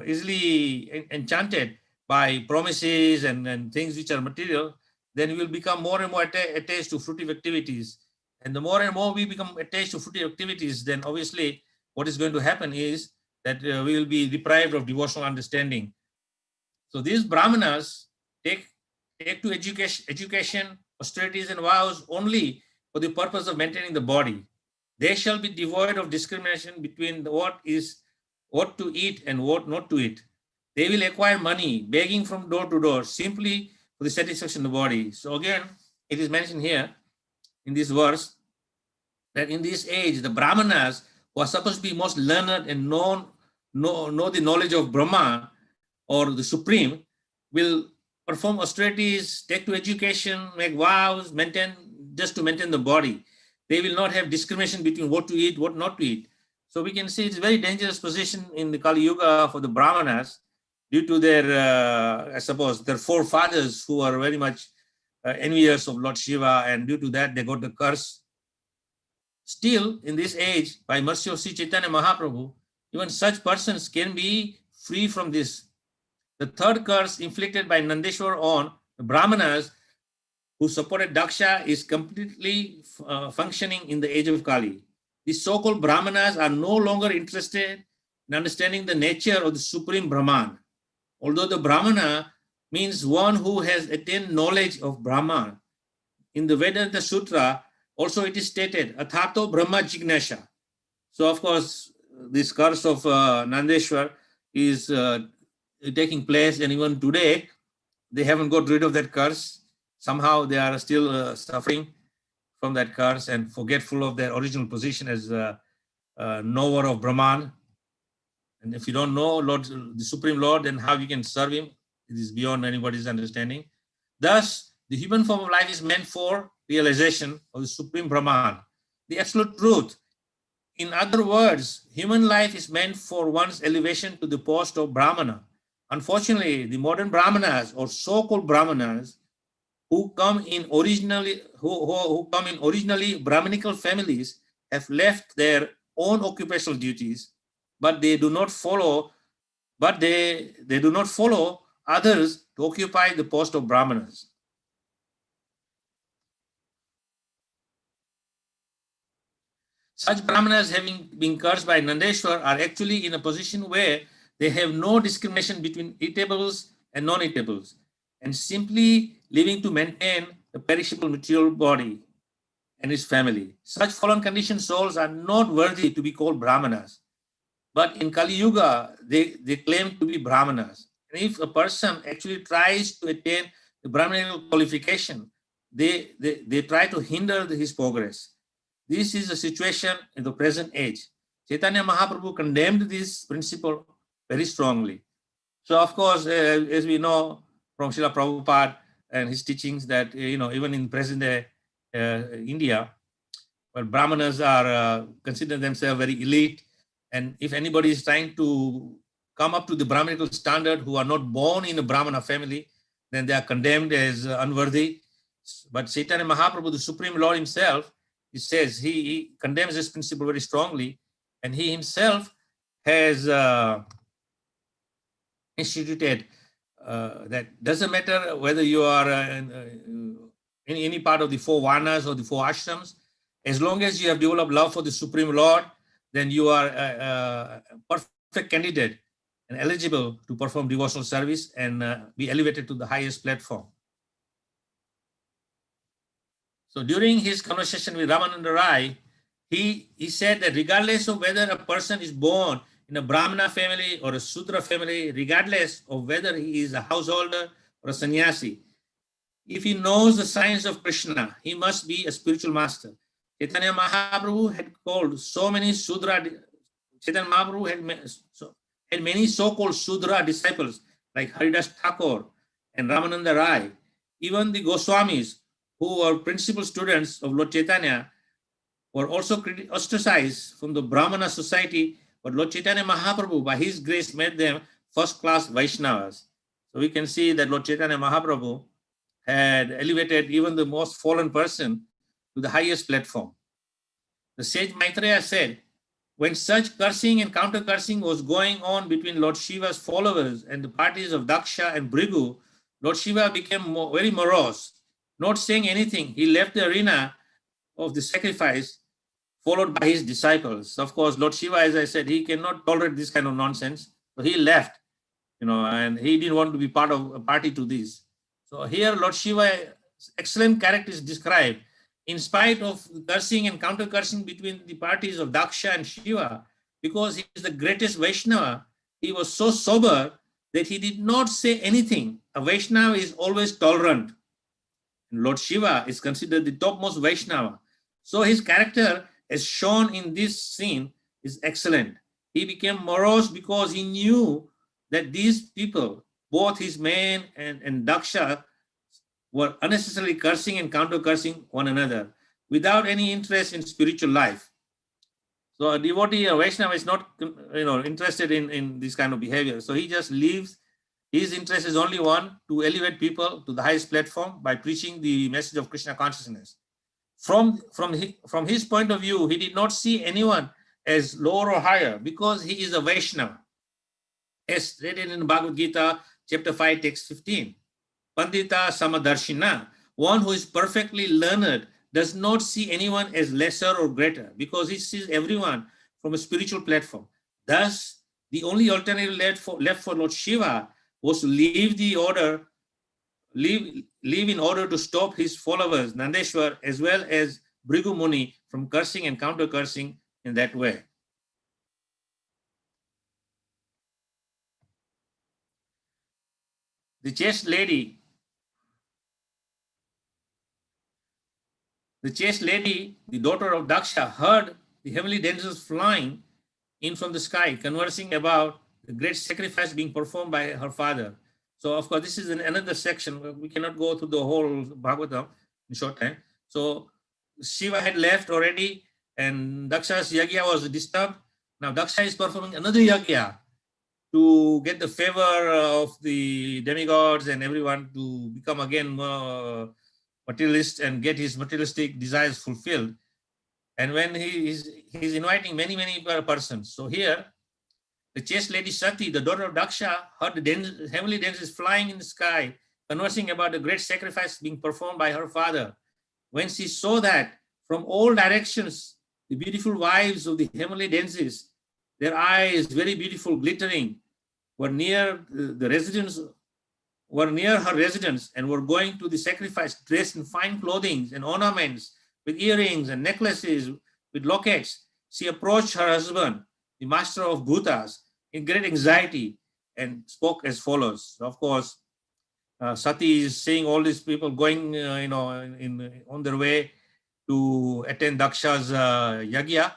easily enchanted by promises and things which are material, then we will become more and more attached to fruitive activities. And the more and more we become attached to fruitive activities, then obviously what is going to happen is that we will be deprived of devotional understanding. So these Brahmanas take to education, austerities and vows only for the purpose of maintaining the body. They shall be devoid of discrimination between what to eat and what not to eat. They will acquire money, begging from door to door, simply for the satisfaction of the body. So again, it is mentioned here in this verse that in this age, the Brahmanas, who are supposed to be most learned and know the knowledge of Brahma or the Supreme, will perform austerities, take to education, make vows, just to maintain the body. They will not have discrimination between what to eat, what not to eat. So we can see it's a very dangerous position in the Kali Yuga for the Brahmanas due to their, I suppose, their forefathers who are very much envious of Lord Shiva, and due to that they got the curse. Still, in this age, by mercy of Sri Chaitanya Mahaprabhu, even such persons can be free from this. The third curse inflicted by Nandeshwar on the Brahmanas who supported Daksha is completely functioning in the age of Kali. These so-called Brahmanas are no longer interested in understanding the nature of the Supreme Brahman. Although the Brahmana means one who has attained knowledge of Brahman. In the Vedanta Sutra, also it is stated, Athato Brahma Jignasha. So of course, this curse of Nandeshwar is taking place, and even today, they haven't got rid of that curse. Somehow they are still suffering from that curse and forgetful of their original position as knower of Brahman. And if you don't know the Supreme Lord, then how you can serve him? It is beyond anybody's understanding. Thus, the human form of life is meant for realization of the Supreme Brahman, the absolute truth. In other words, human life is meant for one's elevation to the post of Brahmana. Unfortunately, the modern Brahmanas or so-called Brahmanas who come in originally Brahminical families have left their own occupational duties, but they do not follow others to occupy the post of Brahmanas. Such Brahmanas, having been cursed by Nandeshwar, are actually in a position where they have no discrimination between eatables and non-eatables, and simply living to maintain the perishable material body and his family. Such fallen conditioned souls are not worthy to be called Brahmanas. But in Kali Yuga, they claim to be Brahmanas. And if a person actually tries to attain the Brahmanical qualification, they try to hinder his progress. This is the situation in the present age. Chaitanya Mahaprabhu condemned this principle very strongly. So of course, as we know from Srila Prabhupada and his teachings that, even in present day India, where Brahmanas are consider themselves very elite, and if anybody is trying to come up to the Brahmanical standard who are not born in a Brahmana family, then they are condemned as unworthy. But Chaitanya Mahaprabhu, the Supreme Lord himself, he says he condemns this principle very strongly, and he himself has instituted that doesn't matter whether you are in any part of the four varnas or the four ashrams, as long as you have developed love for the Supreme Lord, then you are a perfect candidate and eligible to perform devotional service and be elevated to the highest platform. So during his conversation with Ramananda Rai, he said that regardless of whether a person is born in a Brahmana family or a Sudra family, regardless of whether he is a householder or a sannyasi, if he knows the science of Krishna, he must be a spiritual master. Chaitanya Mahaprabhu had called so many Sudra, Chaitanya Mahaprabhu had many so-called Sudra disciples like Haridas Thakur and Ramananda Rai. Even the Goswamis, who were principal students of Lord Chaitanya, were also ostracized from the Brahmana society, but Lord Chaitanya Mahaprabhu, by his grace, made them first-class Vaishnavas. So we can see that Lord Chaitanya Mahaprabhu had elevated even the most fallen person to the highest platform. The sage Maitreya said, when such cursing and counter-cursing was going on between Lord Shiva's followers and the parties of Daksha and Bhrigu, Lord Shiva became very morose. Not saying anything, he left the arena of the sacrifice, followed by his disciples. Of course, Lord Shiva, as I said, he cannot tolerate this kind of nonsense. So he left, and he didn't want to be part of a party to this. So here Lord Shiva, excellent character is described. In spite of cursing and counter-cursing between the parties of Daksha and Shiva, because he is the greatest Vaishnava, he was so sober that he did not say anything. A Vaishnava is always tolerant. Lord Shiva is considered the topmost Vaishnava. So his character, as shown in this scene, is excellent. He became morose because he knew that these people, both his men and Daksha, were unnecessarily cursing and counter-cursing one another without any interest in spiritual life. So a devotee, a Vaishnava, is not interested in this kind of behavior. So he just leaves. His interest is only one, to elevate people to the highest platform by preaching the message of Krishna consciousness. From his point of view, he did not see anyone as lower or higher because he is a Vaishnava. As written in Bhagavad Gita, chapter 5, text 15. Pandita Samadarshina, one who is perfectly learned, does not see anyone as lesser or greater because he sees everyone from a spiritual platform. Thus, the only alternative left for Lord Shiva was to leave in order to stop his followers, Nandeshwar, as well as Bhrigu Muni, from cursing and counter-cursing in that way. The chaste lady, the daughter of Daksha, heard the heavenly damsels flying in from the sky, conversing about the great sacrifice being performed by her father. So, of course, this is another section. We cannot go through the whole Bhagavatam in short time. So, Shiva had left already, and Daksha's yagya was disturbed. Now, Daksha is performing another yagya to get the favor of the demigods and everyone to become again more materialist and get his materialistic desires fulfilled. And when he's inviting many persons. So here, the chaste lady Sati, the daughter of Daksha, heard the heavenly damsels flying in the sky, conversing about the great sacrifice being performed by her father. When she saw that from all directions, the beautiful wives of the heavenly damsels, their eyes very beautiful, glittering, were near her residence and were going to the sacrifice, dressed in fine clothing and ornaments, with earrings and necklaces, with lockets. She approached her husband, the master of bhutas, in great anxiety and spoke as follows. So of course, Sati is seeing all these people going, on their way to attend Daksha's yagya,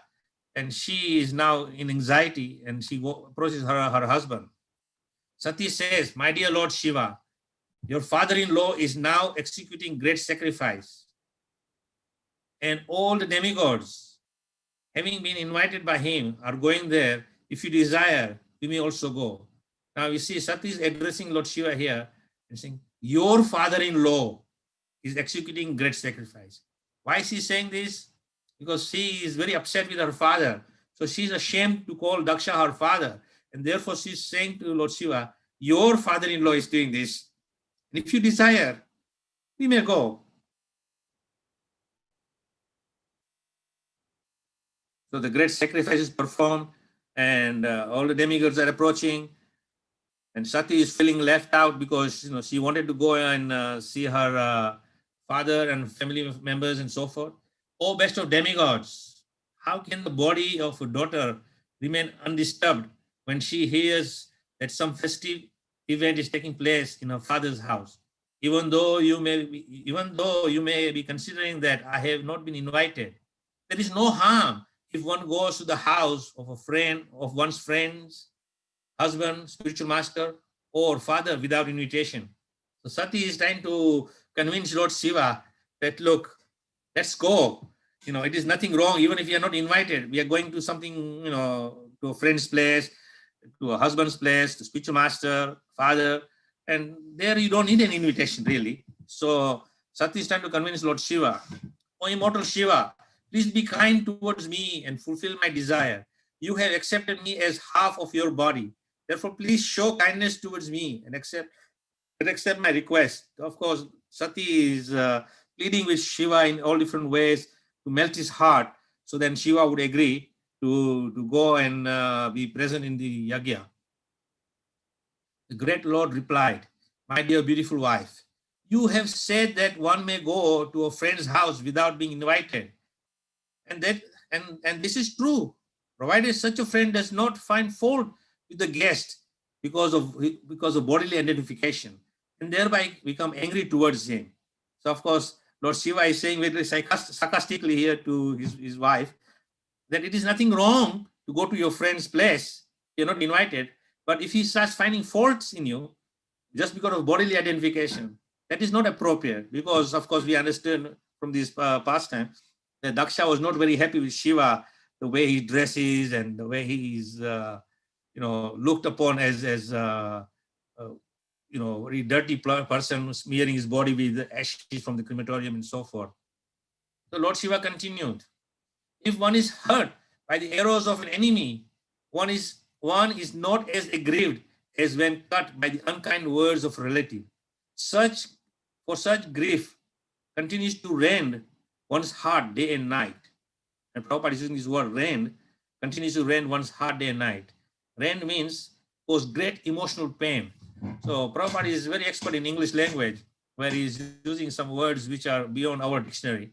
and she is now in anxiety, and she approaches her husband. Sati says, "My dear Lord Shiva, your father-in-law is now executing great sacrifice, and all the demigods, having been invited by him, are going there. If you desire, we may also go." Now you see, Sati is addressing Lord Shiva here and saying, your father-in-law is executing great sacrifice. Why is she saying this? Because she is very upset with her father. So she's ashamed to call Daksha her father. And therefore she's saying to Lord Shiva, your father-in-law is doing this. And if you desire, we may go. So the great sacrifice is performed, and all the demigods are approaching, and Sati is feeling left out because she wanted to go and see her father and family members and so forth. Oh, best of demigods, how can the body of a daughter remain undisturbed when she hears that some festive event is taking place in her father's house? Even though you may be considering that I have not been invited, there is no harm if one goes to the house of a friend, of one's friends, husband, spiritual master, or father without invitation. So Sati is trying to convince Lord Shiva that, look, let's go. It is nothing wrong, even if you are not invited. We are going to something, to a friend's place, to a husband's place, to spiritual master, father, and there you don't need an invitation, really. So Sati is trying to convince Lord Shiva, oh, immortal Shiva, please be kind towards me and fulfill my desire. You have accepted me as half of your body. Therefore, please show kindness towards me and accept my request. Of course, Sati is pleading with Shiva in all different ways to melt his heart, so then Shiva would agree to go and be present in the yagya. The great Lord replied, my dear beautiful wife, you have said that one may go to a friend's house without being invited. And this is true, provided such a friend does not find fault with the guest because of bodily identification, and thereby become angry towards him. So of course, Lord Shiva is saying very sarcastically here to his wife that it is nothing wrong to go to your friend's place. You're not invited. But if he starts finding faults in you just because of bodily identification, that is not appropriate, because of course we understand from this pastime that Daksha was not very happy with Shiva, the way he dresses and the way he is looked upon as very dirty person, smearing his body with ashes from the crematorium and so forth. So Lord Shiva continued, if one is hurt by the arrows of an enemy, one is not as aggrieved as when cut by the unkind words of a relative. For such grief continues to rend one's heart day and night. And Prabhupada is using this word rend, continues to rend one's heart day and night. Rend means cause great emotional pain. So Prabhupada is very expert in English language, where he is using some words which are beyond our dictionary.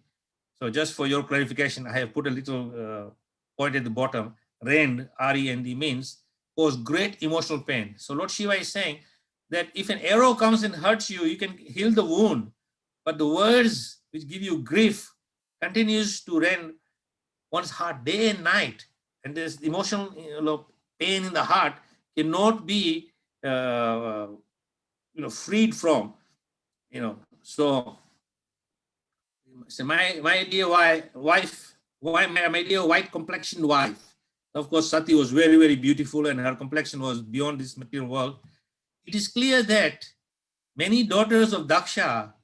So just for your clarification, I have put a little point at the bottom. Rend, R-E-N-D, means cause great emotional pain. So Lord Shiva is saying that if an arrow comes and hurts you, you can heal the wound, but the words which give you grief continues to rend one's heart day and night, and this emotional pain in the heart cannot be freed from. So my dear wife, my dear white complexioned wife. Of course, Sati was very, very beautiful, and her complexion was beyond this material world. It is clear that many daughters of Daksha,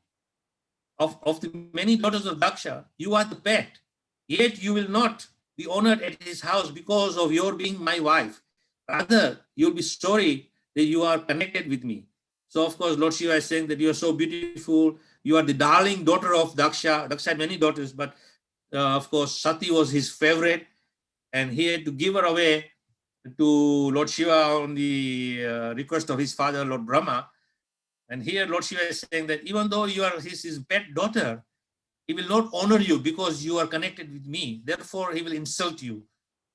of the many daughters of Daksha, you are the pet. Yet you will not be honored at his house because of your being my wife. Rather, you'll be sorry that you are connected with me. So of course, Lord Shiva is saying that you are so beautiful. You are the darling daughter of Daksha. Daksha had many daughters, but of course, Sati was his favorite, and he had to give her away to Lord Shiva on the request of his father, Lord Brahmā. And here Lord Shiva is saying that even though you are his pet daughter, he will not honor you because you are connected with me. Therefore, he will insult you.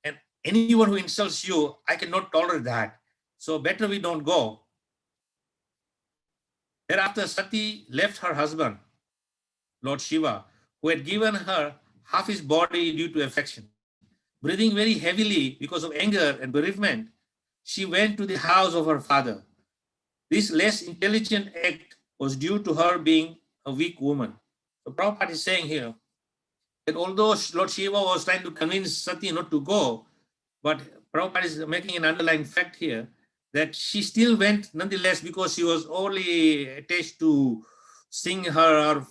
And anyone who insults you, I cannot tolerate that. So better we don't go. Thereafter, Sati left her husband, Lord Shiva, who had given her half his body due to affection. Breathing very heavily because of anger and bereavement, she went to the house of her father. This less intelligent act was due to her being a weak woman. So Prabhupada is saying here that although Lord Shiva was trying to convince Sati not to go, but Prabhupada is making an underlying fact here that she still went nonetheless because she was only attached to seeing her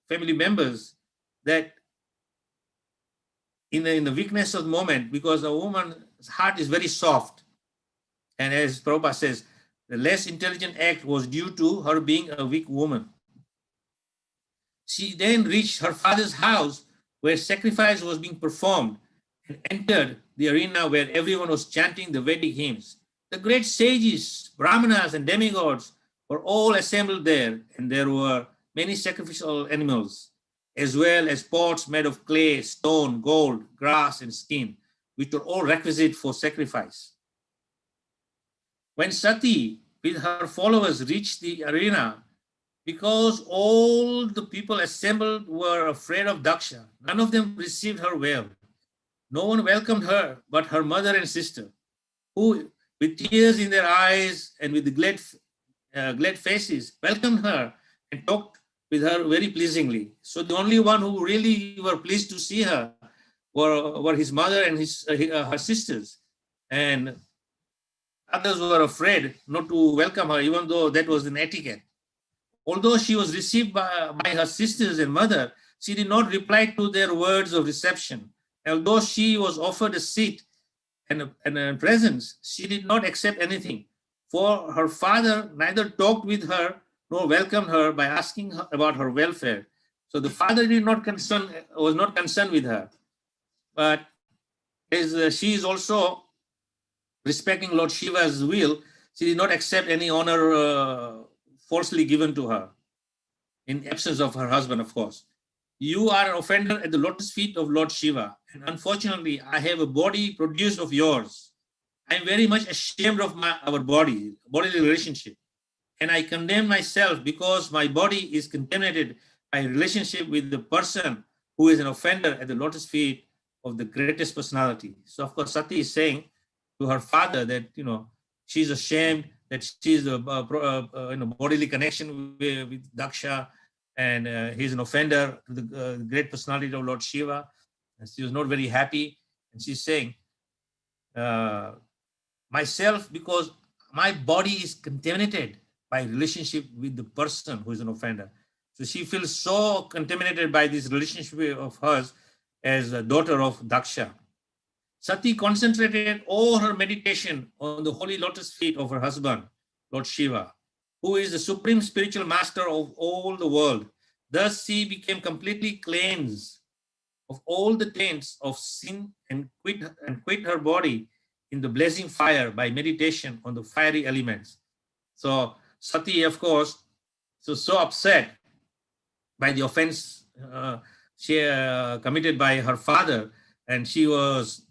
family members, that in the weakness of the moment, because a woman's heart is very soft. And as Prabhupada says, the less intelligent act was due to her being a weak woman. She then reached her father's house where sacrifice was being performed and entered the arena where everyone was chanting the Vedic hymns. The great sages, Brahmanas and demigods were all assembled there, and there were many sacrificial animals, as well as pots made of clay, stone, gold, grass, and skin, which were all requisite for sacrifice. When Sati, with her followers, reached the arena, because all the people assembled were afraid of Daksha, none of them received her well. No one welcomed her but her mother and sister, who, with tears in their eyes and with glad faces, welcomed her and talked with her very pleasingly. So the only one who really were pleased to see her were his mother and her sisters. And others were afraid not to welcome her, even though that was an etiquette. Although she was received by her sisters and mother, she did not reply to their words of reception. Although she was offered a seat and a presence, she did not accept anything. For her father neither talked with her nor welcomed her by asking her about her welfare. So the father was not concerned with her. But as she is also respecting Lord Shiva's will, she did not accept any honor falsely given to her. in absence of her husband, of course. You are an offender at the lotus feet of Lord Shiva, and unfortunately, I have a body produced of yours. I am very much ashamed of our bodily relationship, and I condemn myself because my body is contaminated by relationship with the person who is an offender at the lotus feet of the greatest personality. So, of course, Sati is saying to her father that, she's ashamed that she's a bodily connection with Daksha, and he's an offender to the great personality of Lord Shiva. And she was not very happy. And she's saying, myself, because my body is contaminated by relationship with the person who is an offender. So she feels so contaminated by this relationship of hers as a daughter of Daksha. Sati concentrated all her meditation on the holy lotus feet of her husband, Lord Shiva, who is the supreme spiritual master of all the world. Thus she became completely cleansed of all the taints of sin and quit her body in the blazing fire by meditation on the fiery elements. So Sati, of course, was so upset by the offense she committed by her father, and she was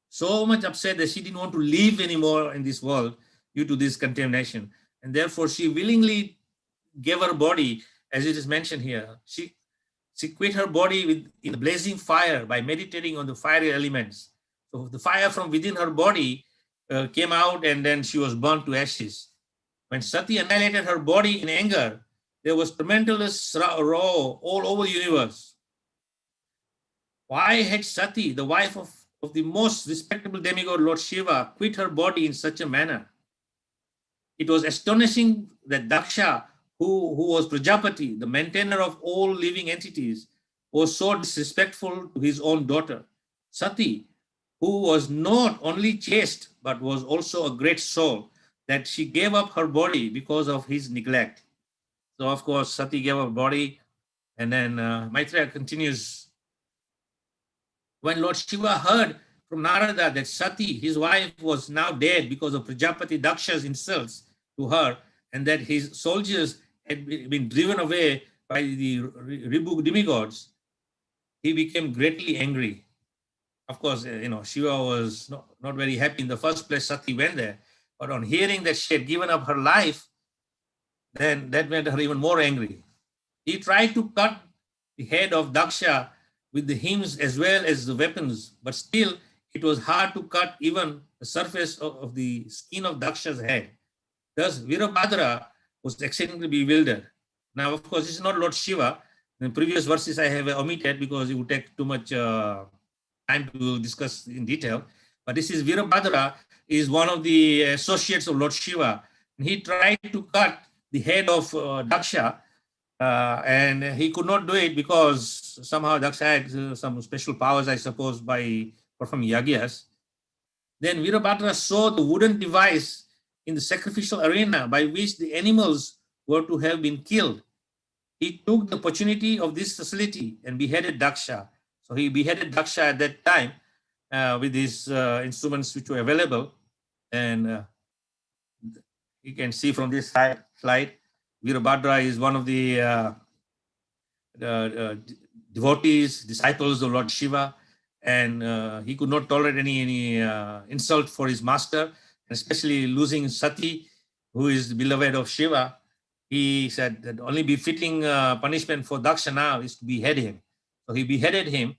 so much upset that she didn't want to live anymore in this world due to this contamination. And therefore, she willingly gave her body, as it is mentioned here. She quit her body in the blazing fire by meditating on the fiery elements. So the fire from within her body came out, and then she was burnt to ashes. When Sati annihilated her body in anger, there was tremendous row all over the universe. Why had Sati, the wife of the most respectable demigod Lord Shiva, quit her body in such a manner? It was astonishing that Daksha, who was Prajapati, the maintainer of all living entities, was so disrespectful to his own daughter. Sati, who was not only chaste, but was also a great soul, that she gave up her body because of his neglect. So, of course, Sati gave up her body, and then Maitreya continues. When Lord Shiva heard from Narada that Sati, his wife, was now dead because of Prajapati Daksha's insults to her, and that his soldiers had been driven away by the Ribu demigods, he became greatly angry. Of course, Shiva was not very happy in the first place. Sati went there, but on hearing that she had given up her life, then that made her even more angry. He tried to cut the head of Daksha with the hymns as well as the weapons, but still it was hard to cut even the surface of the skin of Daksha's head. Thus, Virabhadra was exceedingly bewildered. Now, of course, this is not Lord Shiva. In previous verses I have omitted because it would take too much time to discuss in detail. But this is Virabhadra, is one of the associates of Lord Shiva. And he tried to cut the head of Daksha, and he could not do it because somehow Daksha had some special powers, I suppose, by performing yagyas. Then Virabhadra saw the wooden device in the sacrificial arena by which the animals were to have been killed. He took the opportunity of this facility and beheaded Daksha. So he beheaded Daksha at that time with these instruments which were available. And you can see from this slide, Virabhadra is one of the devotees, disciples of Lord Shiva, and he could not tolerate any insult for his master, especially losing Sati, who is the beloved of Shiva. He said that only befitting punishment for Daksha now is to behead him. So he beheaded him,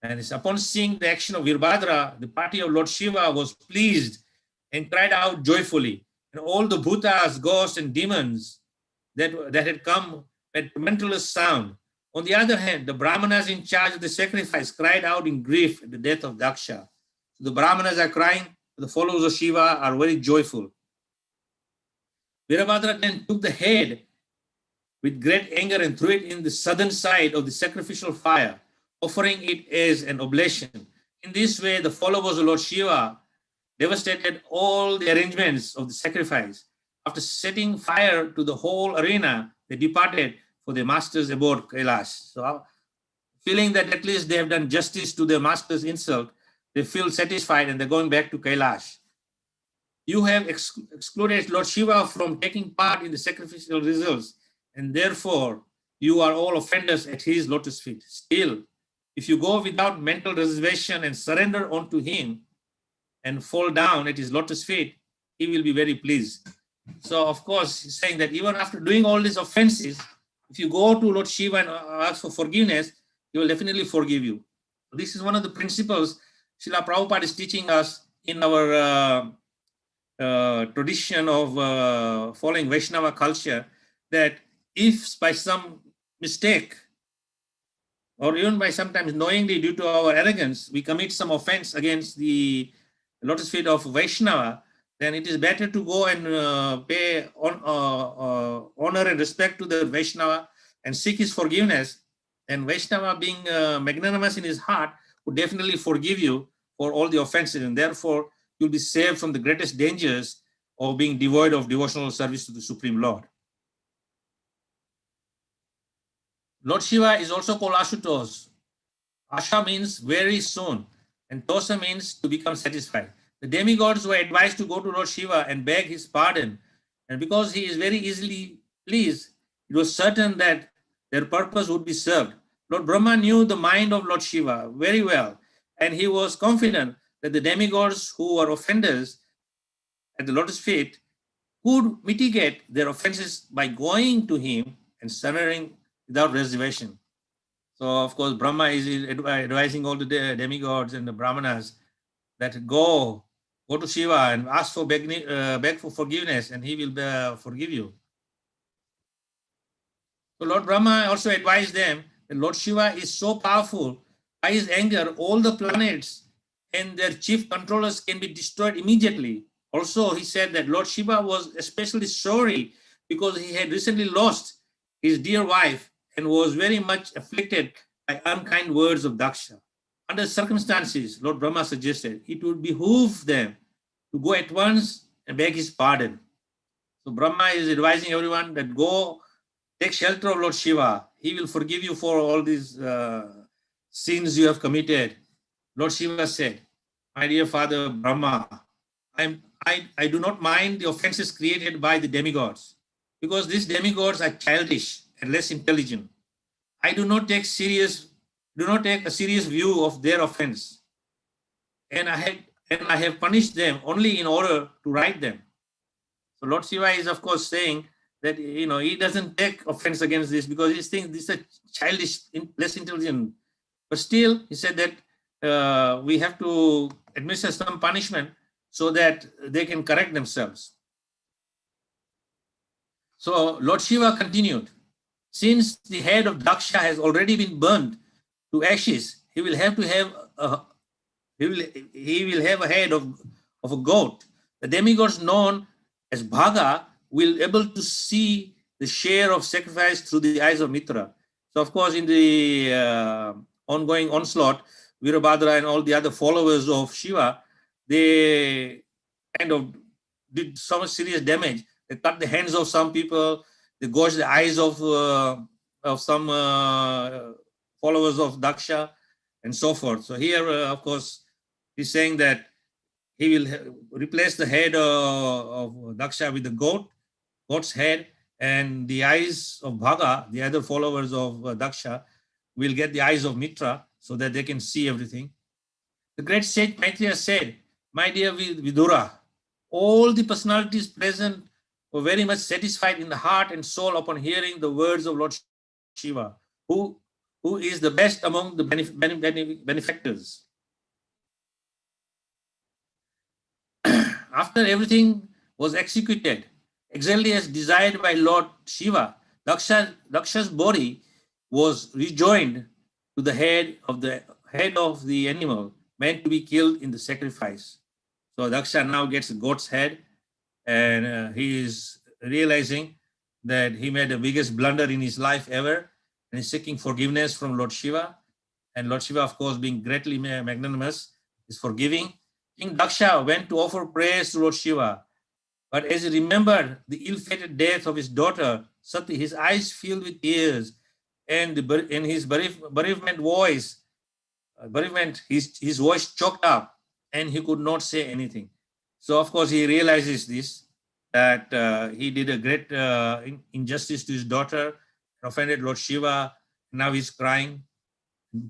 and upon seeing the action of Virabhadra, the party of Lord Shiva was pleased and cried out joyfully. And all the bhutas, ghosts, and demons that had come had tremendous sound. On the other hand, the Brahmanas in charge of the sacrifice cried out in grief at the death of Daksha. So the Brahmanas are crying, the followers of Shiva are very joyful. Virabhadra then took the head with great anger and threw it in the southern side of the sacrificial fire, offering it as an oblation. In this way, the followers of Lord Shiva devastated all the arrangements of the sacrifice. After setting fire to the whole arena, they departed for their master's abode, Kailash. So, feeling that at least they have done justice to their master's insult, they feel satisfied and they're going back to Kailash. You have excluded Lord Shiva from taking part in the sacrificial rituals and therefore you are all offenders at his lotus feet. Still, if you go without mental reservation and surrender unto him and fall down at his lotus feet, he will be very pleased. So, of course, he's saying that even after doing all these offenses, if you go to Lord Shiva and ask for forgiveness, he will definitely forgive you. This is one of the principles Srila Prabhupada is teaching us in our tradition of following Vaishnava culture, that if by some mistake, or even by sometimes knowingly due to our arrogance, we commit some offense against the lotus feet of Vaishnava, then it is better to go and pay honor and respect to the Vaishnava and seek his forgiveness. And Vaishnava, being magnanimous in his heart, would definitely forgive you for all the offenses, and therefore you'll be saved from the greatest dangers of being devoid of devotional service to the Supreme Lord. Lord Shiva is also called Ashutosh. Asha means very soon, and Tosa means to become satisfied. The demigods were advised to go to Lord Shiva and beg his pardon, and because he is very easily pleased, it was certain that their purpose would be served. Lord Brahma knew the mind of Lord Shiva very well, and he was confident that the demigods who were offenders at the lotus feet could mitigate their offenses by going to him and surrendering without reservation. So, of course, Brahma is advising all the demigods and the Brahmanas that go to Shiva and ask for beg for forgiveness, and he will forgive you. So Lord Brahma also advised them that Lord Shiva is so powerful, by his anger, all the planets and their chief controllers can be destroyed immediately. Also, he said that Lord Shiva was especially sorry because he had recently lost his dear wife and was very much afflicted by unkind words of Daksha. Under circumstances, Lord Brahma suggested it would behoove them to go at once and beg his pardon. So Brahma is advising everyone that go take shelter of Lord Shiva. He will forgive you for all these sins you have committed. Lord Shiva said, my dear Father Brahma, I do not mind the offenses created by the demigods, because these demigods are childish and less intelligent. I do not take a serious view of their offense, and I have punished them only in order to right them. So Lord Shiva is, of course, saying that he doesn't take offense against this because he thinks this is childish, less intelligent. But still, he said that we have to administer some punishment so that they can correct themselves. So Lord Shiva continued, since the head of Daksha has already been burned to ashes, he will have a head of a goat. The demigods known as Bhaga will be able to see the share of sacrifice through the eyes of Mitra. So of course, in the ongoing onslaught, Virabhadra and all the other followers of Shiva, they kind of did so much serious damage. They cut the hands of some people, they gouged the eyes of some followers of Daksha, and so forth. So here, of course, he's saying that he will replace the head of Daksha with the goat's head, and the eyes of Bhaga, the other followers of Daksha, will get the eyes of Mitra so that they can see everything. The great sage Maitreya said, my dear Vidura, all the personalities present were very much satisfied in the heart and soul upon hearing the words of Lord Shiva, who is the best among the benefactors. After everything was executed, exactly as desired by Lord Shiva, Daksha's body was rejoined to the head of the animal meant to be killed in the sacrifice. So Daksha now gets a goat's head, and he is realizing that he made the biggest blunder in his life ever, and is seeking forgiveness from Lord Shiva. And Lord Shiva, of course, being greatly magnanimous, is forgiving. King Daksha went to offer prayers to Lord Shiva, but as he remembered the ill-fated death of his daughter, Sati, his eyes filled with tears, and in his bereavement voice, his voice choked up, and he could not say anything. So, of course, he realizes this, that he did a great injustice to his daughter, offended Lord Shiva. Now he's crying,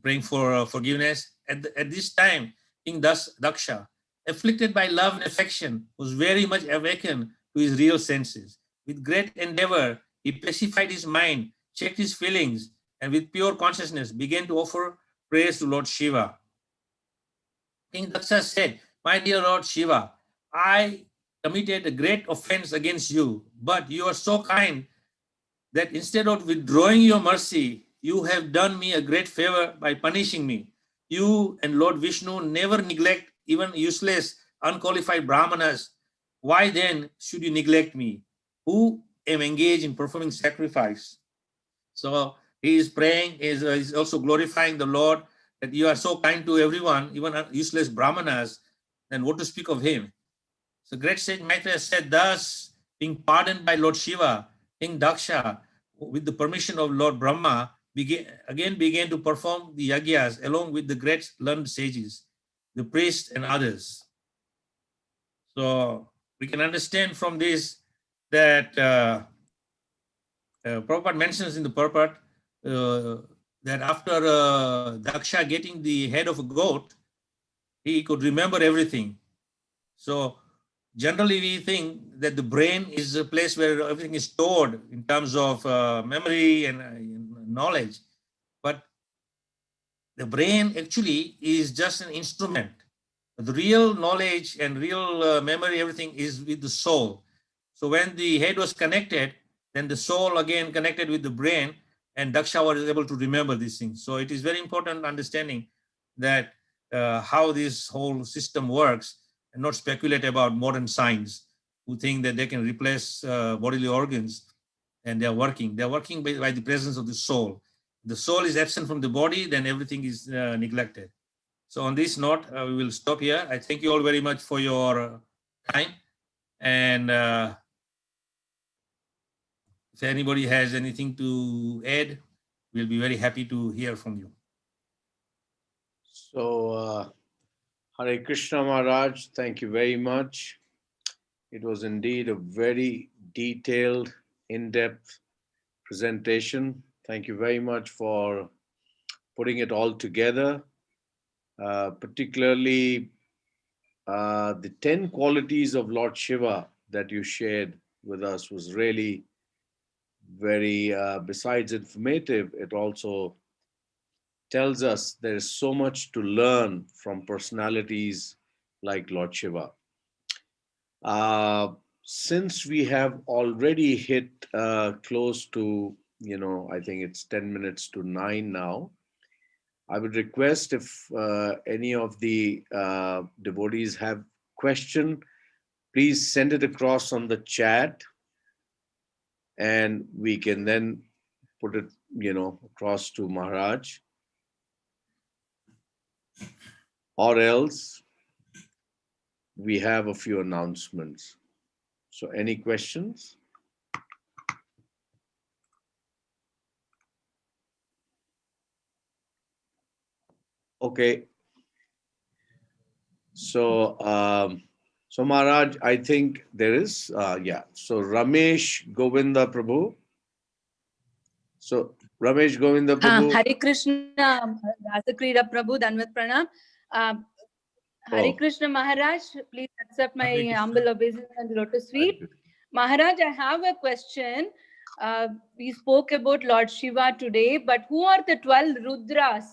praying for forgiveness. At this time, King Daksha, afflicted by love and affection, was very much awakened to his real senses. With great endeavor, he pacified his mind, checked his feelings, and with pure consciousness began to offer praise to Lord Shiva. King Daksha said, "My dear Lord Shiva, I committed a great offense against you, but you are so kind that instead of withdrawing your mercy, you have done me a great favor by punishing me. You and Lord Vishnu never neglect even useless, unqualified Brahmanas. Why then should you neglect me, who am engaged in performing sacrifice?" So he is praying, is also glorifying the Lord, that you are so kind to everyone, even useless Brahmanas, then what to speak of him? So great sage Maitreya said, thus being pardoned by Lord Shiva, King Daksha, with the permission of Lord Brahma, began to perform the yagyas along with the great learned sages, the priests and others. So we can understand from this that Prabhupada mentions in the purport that after Daksha getting the head of a goat, he could remember everything. So generally we think that the brain is a place where everything is stored in terms of memory and knowledge. But the brain actually is just an instrument. The real knowledge and real memory, everything is with the soul. So when the head was connected, then the soul again connected with the brain, and Daksha was able to remember these things. So it is very important understanding that how this whole system works, and not speculate about modern science, who think that they can replace bodily organs, and they are working. They are working by the presence of the soul. The soul is absent from the body, then everything is neglected. So on this note, we will stop here. I thank you all very much for your time. And if anybody has anything to add, we'll be very happy to hear from you. So, Hare Krishna Maharaj, thank you very much. It was indeed a very detailed, in-depth presentation. Thank you very much for putting it all together, particularly the 10 qualities of Lord Shiva that you shared with us was really very, besides informative, it also tells us there is so much to learn from personalities like Lord Shiva. Since we have already hit close to, I think it's 10 minutes to 9 now, I would request if any of the devotees have question, please send it across on the chat, and we can then put it, across to Maharaj. Or else we have a few announcements. So any questions? Okay. So, so Maharaj, I think there is, yeah. So Ramesh Govinda Prabhu. So Ramesh Govinda Prabhu. Hare Krishna, Rasakrida Prabhu, Danvat Pranam. Hare Krishna Maharaj, please accept my humble obeisance and lotus feet. Maharaj, I have a question. We spoke about Lord Shiva today, but who are the 12 Rudras?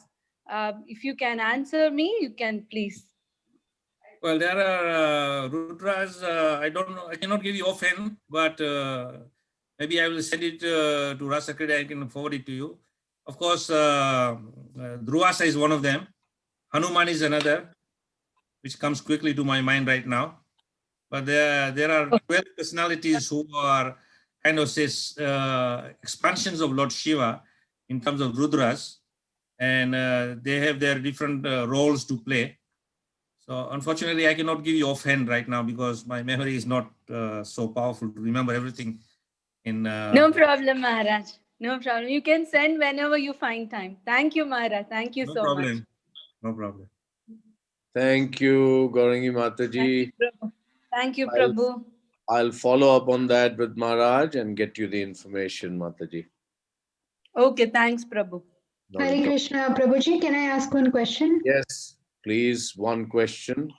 If you can answer me, you can please. Well, there are Rudras, I don't know, I cannot give you offhand, but maybe I will send it to Rasakrida, I can forward it to you. Of course, Dhruvasa is one of them. Hanuman is another, which comes quickly to my mind right now. But there are 12 personalities who are kind of says expansions of Lord Shiva in terms of Rudras, and they have their different roles to play. So unfortunately, I cannot give you offhand right now because my memory is not so powerful to remember everything. No problem, Maharaj. No problem. You can send whenever you find time. Thank you, Maharaj. Thank you so much. No problem. Thank you, Gaurangi Mataji. Thank you, Prabhu. I'll follow up on that with Maharaj and get you the information, Mataji. Okay, thanks, Prabhu. Not Hare at all. Krishna. Prabhuji, can I ask one question? Yes, please, one question.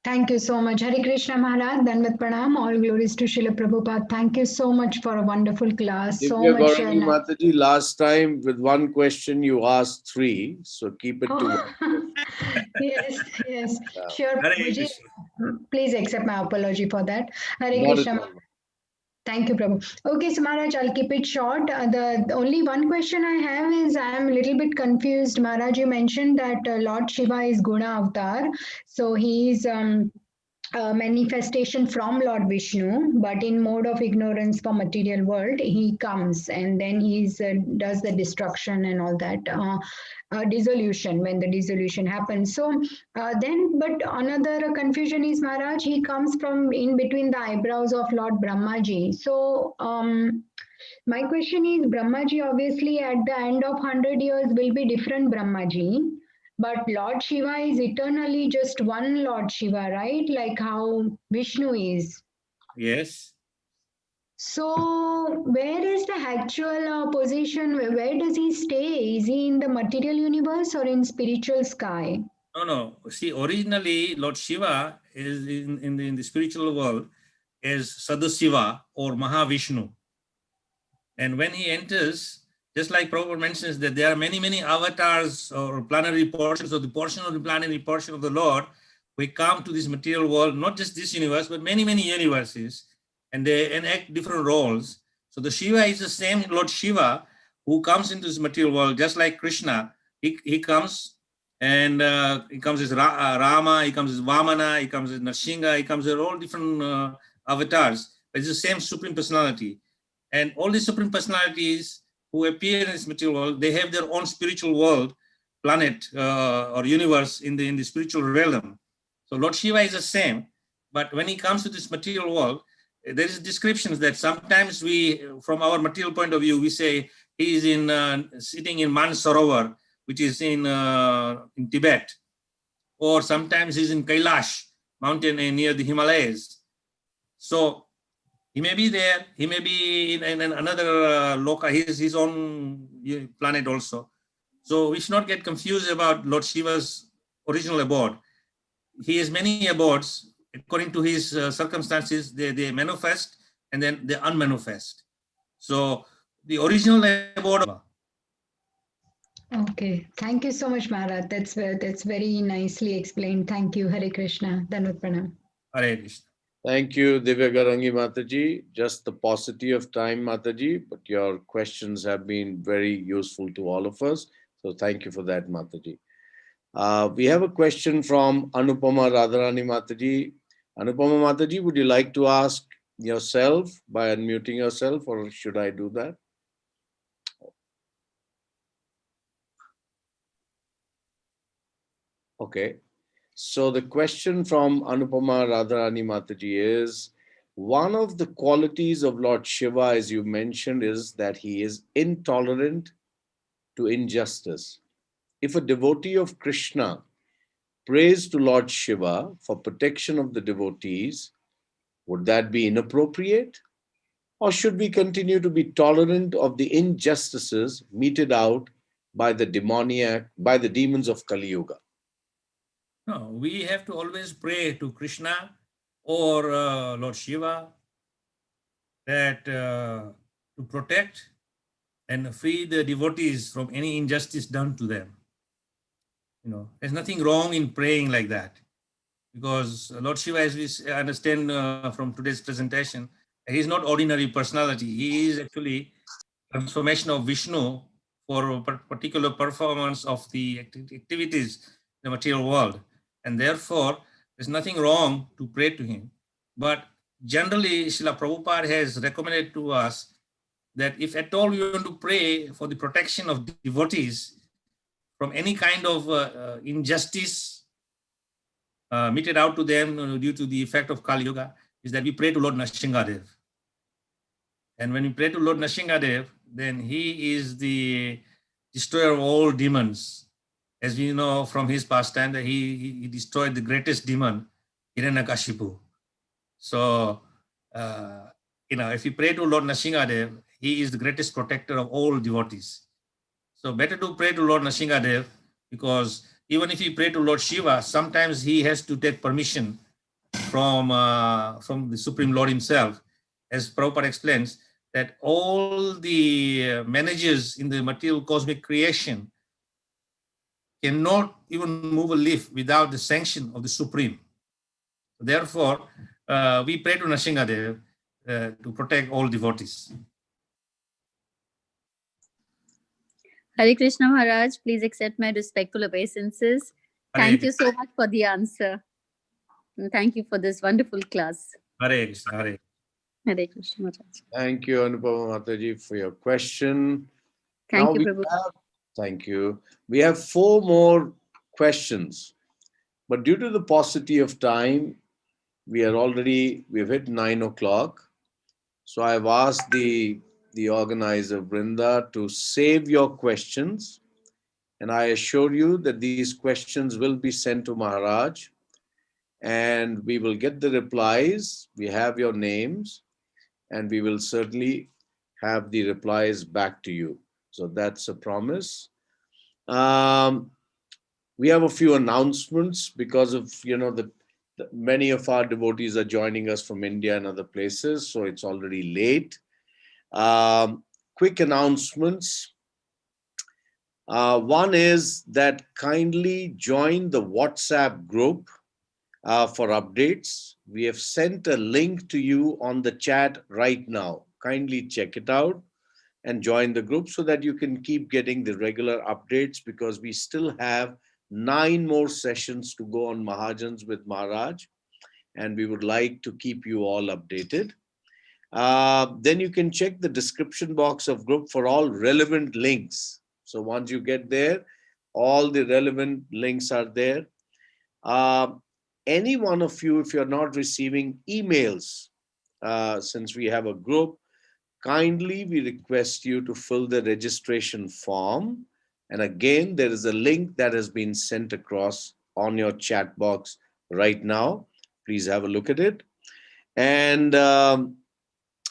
Thank you so much. Hare Krishna Maharaj, Danvat Pranam. All glories to Srila Prabhupada. Thank you so much for a wonderful class. So Divya much. Gaurangi Mataji, last time with one question you asked three, so keep it to one. Yes, yes. Yeah. Sure, Hare Prabhuji. Krishna. Please accept my apology for that. Hare Not at Krishna. all. Thank you, Prabhu. Okay, so Maharaj, I'll keep it short. The only one question I have is I'm a little bit confused. Maharaj, you mentioned that Lord Shiva is Guna Avatar. So he is a manifestation from Lord Vishnu, but in mode of ignorance for material world, he comes and then he does the destruction and all that. Dissolution, when the dissolution happens. So but another confusion is Maharaj, he comes from in between the eyebrows of Lord Brahmaji. So my question is, Brahmaji obviously at the end of 100 years will be different Brahmaji, but Lord Shiva is eternally just one Lord Shiva, right? Like how Vishnu is. Yes. So where is the actual position? Where does he stay? Is he in the material universe or in spiritual sky? No. See, originally, Lord Shiva is in the spiritual world is Sadashiva or Mahavishnu. And when he enters, just like Prabhupada mentions that there are many avatars or planetary portions of the planetary portion of the Lord, we come to this material world, not just this universe, but many universes, and they enact different roles. So the Shiva is the same Lord Shiva who comes into this material world, just like Krishna. He comes and he comes as Rama, he comes as Vamana, he comes as Narsingha, he comes as all different avatars, but it's the same Supreme Personality. And all these Supreme Personalities who appear in this material world, they have their own spiritual world, planet or universe in the spiritual realm. So Lord Shiva is the same, but when he comes to this material world, there is descriptions that sometimes we, from our material point of view, we say he is sitting in Mansarovar, which is in Tibet, or sometimes he's in Kailash mountain near the Himalayas. So he may be there, he may be in another loka, his own planet also. So we should not get confused about Lord Shiva's original abode. He has many abodes. According to his circumstances, they manifest and then they unmanifest. So the original abode. Okay, thank you so much, Maharaj. That's very nicely explained. Thank you, Hare Krishna. Danvat Pranam. Hare Krishna. Thank you, Divya Gaurangi Mataji. Just the paucity of time, Mataji, but your questions have been very useful to all of us. So thank you for that, Mataji. We have a question from Anupama Radharani Mataji. Anupama Mataji, would you like to ask yourself by unmuting yourself, or should I do that? Okay. So the question from Anupama Radharani Mataji is, one of the qualities of Lord Shiva, as you mentioned, is that he is intolerant to injustice. If a devotee of Krishna prays to Lord Shiva for protection of the devotees, would that be inappropriate? Or should we continue to be tolerant of the injustices meted out by the demons of Kali Yuga? No, we have to always pray to Krishna or Lord Shiva that to protect and free the devotees from any injustice done to them. There's nothing wrong in praying like that, because Lord Shiva, as we understand from today's presentation, he is not ordinary personality. He is actually transformation of Vishnu for a particular performance of the activities in the material world. And therefore, there's nothing wrong to pray to him. But generally, Srila Prabhupada has recommended to us that if at all we want to pray for the protection of devotees from any kind of injustice meted out to them due to the effect of Kali Yuga, is that we pray to Lord Nrsimhadev. And when we pray to Lord Nrsimhadev, then he is the destroyer of all demons. As we know from his pastime, that he destroyed the greatest demon, Hiranyakashipu. So if you pray to Lord Nrsimhadev, he is the greatest protector of all devotees. So better to pray to Lord Nrsimhadev, because even if you pray to Lord Shiva, sometimes he has to take permission from the Supreme Lord himself. As Prabhupada explains, that all the managers in the material cosmic creation cannot even move a leaf without the sanction of the Supreme. Therefore, we pray to Nrsimhadev to protect all devotees. Hare Krishna Maharaj, please accept my respectful obeisances. Thank you so much for the answer. And thank you for this wonderful class. Hare Krishna, Hare. Hare Krishna Maharaj. Thank you, Anupama Mataji, for your question. Thank you, Prabhu. Thank you. We have 4 more questions, but due to the paucity of time, we've hit 9 o'clock. So I've asked the organizer, Brinda, to save your questions. And I assure you that these questions will be sent to Maharaj. And we will get the replies. We have your names. And we will certainly have the replies back to you. So that's a promise. We have a few announcements because of, many of our devotees are joining us from India and other places. So it's already late. Quick announcements. One is that kindly join the WhatsApp group for updates. We have sent a link to you on the chat right now. Kindly check it out and join the group so that you can keep getting the regular updates, because we still have 9 more sessions to go on Mahajanas with Maharaj, and we would like to keep you all updated. Then you can check the description box of group for all relevant links. So once you get there, all the relevant links are there. Any one of you, if you're not receiving emails, since we have a group, kindly we request you to fill the registration form. And again, there is a link that has been sent across on your chat box right now. Please have a look at it. And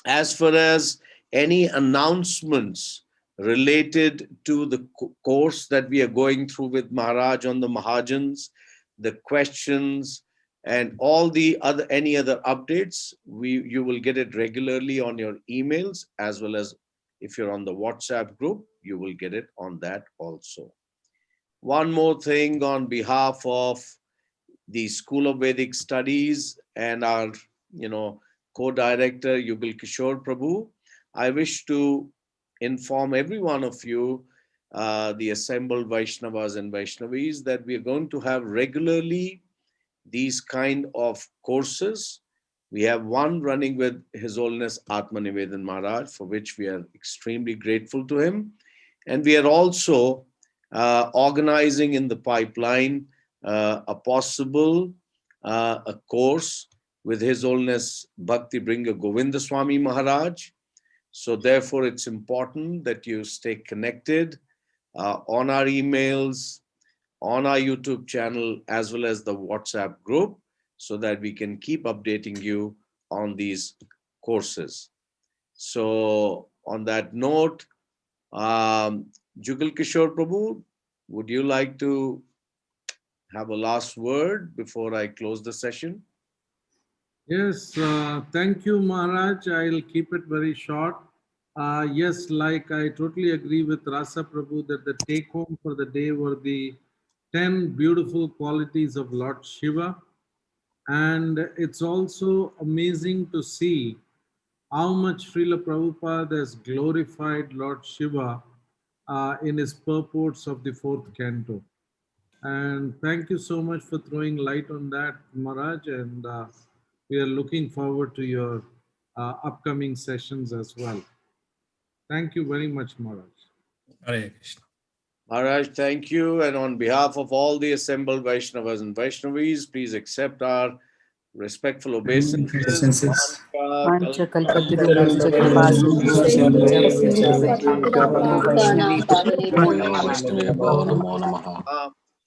as far as any announcements related to the course that we are going through with Maharaj on the Mahajanas, the questions, and all the any other updates, you will get it regularly on your emails, as well as if you're on the WhatsApp group, you will get it on that also. One more thing on behalf of the School of Vedic Studies and our, co-director Yugal Kishore Prabhu, I wish to inform every one of you, the assembled Vaishnavas and Vaishnavis, that we are going to have regularly these kind of courses. We have one running with His Holiness Atmanivedana Maharaj, for which we are extremely grateful to him. And we are also organizing in the pipeline a possible a course with His Holiness Bhakti Bringa Govinda Swami Maharaj. So therefore, it's important that you stay connected on our emails, on our YouTube channel, as well as the WhatsApp group, so that we can keep updating you on these courses. So on that note, Jugal Kishore Prabhu, would you like to have a last word before I close the session? Yes, thank you, Maharaj. I'll keep it very short. Yes, like I totally agree with Rasa Prabhu that the take home for the day were the 10 beautiful qualities of Lord Shiva. And it's also amazing to see how much Srila Prabhupada has glorified Lord Shiva in his purports of the 4th canto. And thank you so much for throwing light on that, Maharaj. And we are looking forward to your upcoming sessions as well. Thank you very much, Maharaj. Hare Krishna. Maharaj, thank you. And on behalf of all the assembled Vaishnavas and Vaishnavis, please accept our respectful obeisances.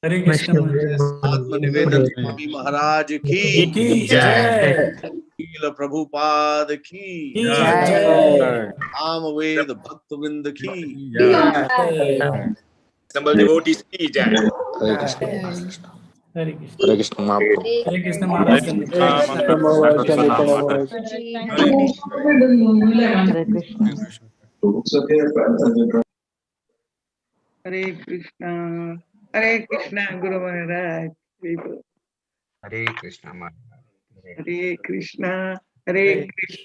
Hare Krishna. Atmanivedana Swami Maharaj ki. Srila Prabhupada ki. Ram away the Bhaktavinda ki. Assemble devotees ki jai. Hare Krishna. Hare Krishna. Hare Krishna Mahaprabhu. Hare Krishna Maharaj. Hare Krishna. Hare Krishna. Hare Krishna, Guru Maharaj. Hare Krishna Maharaj. Hare Krishna. Hare Krishna.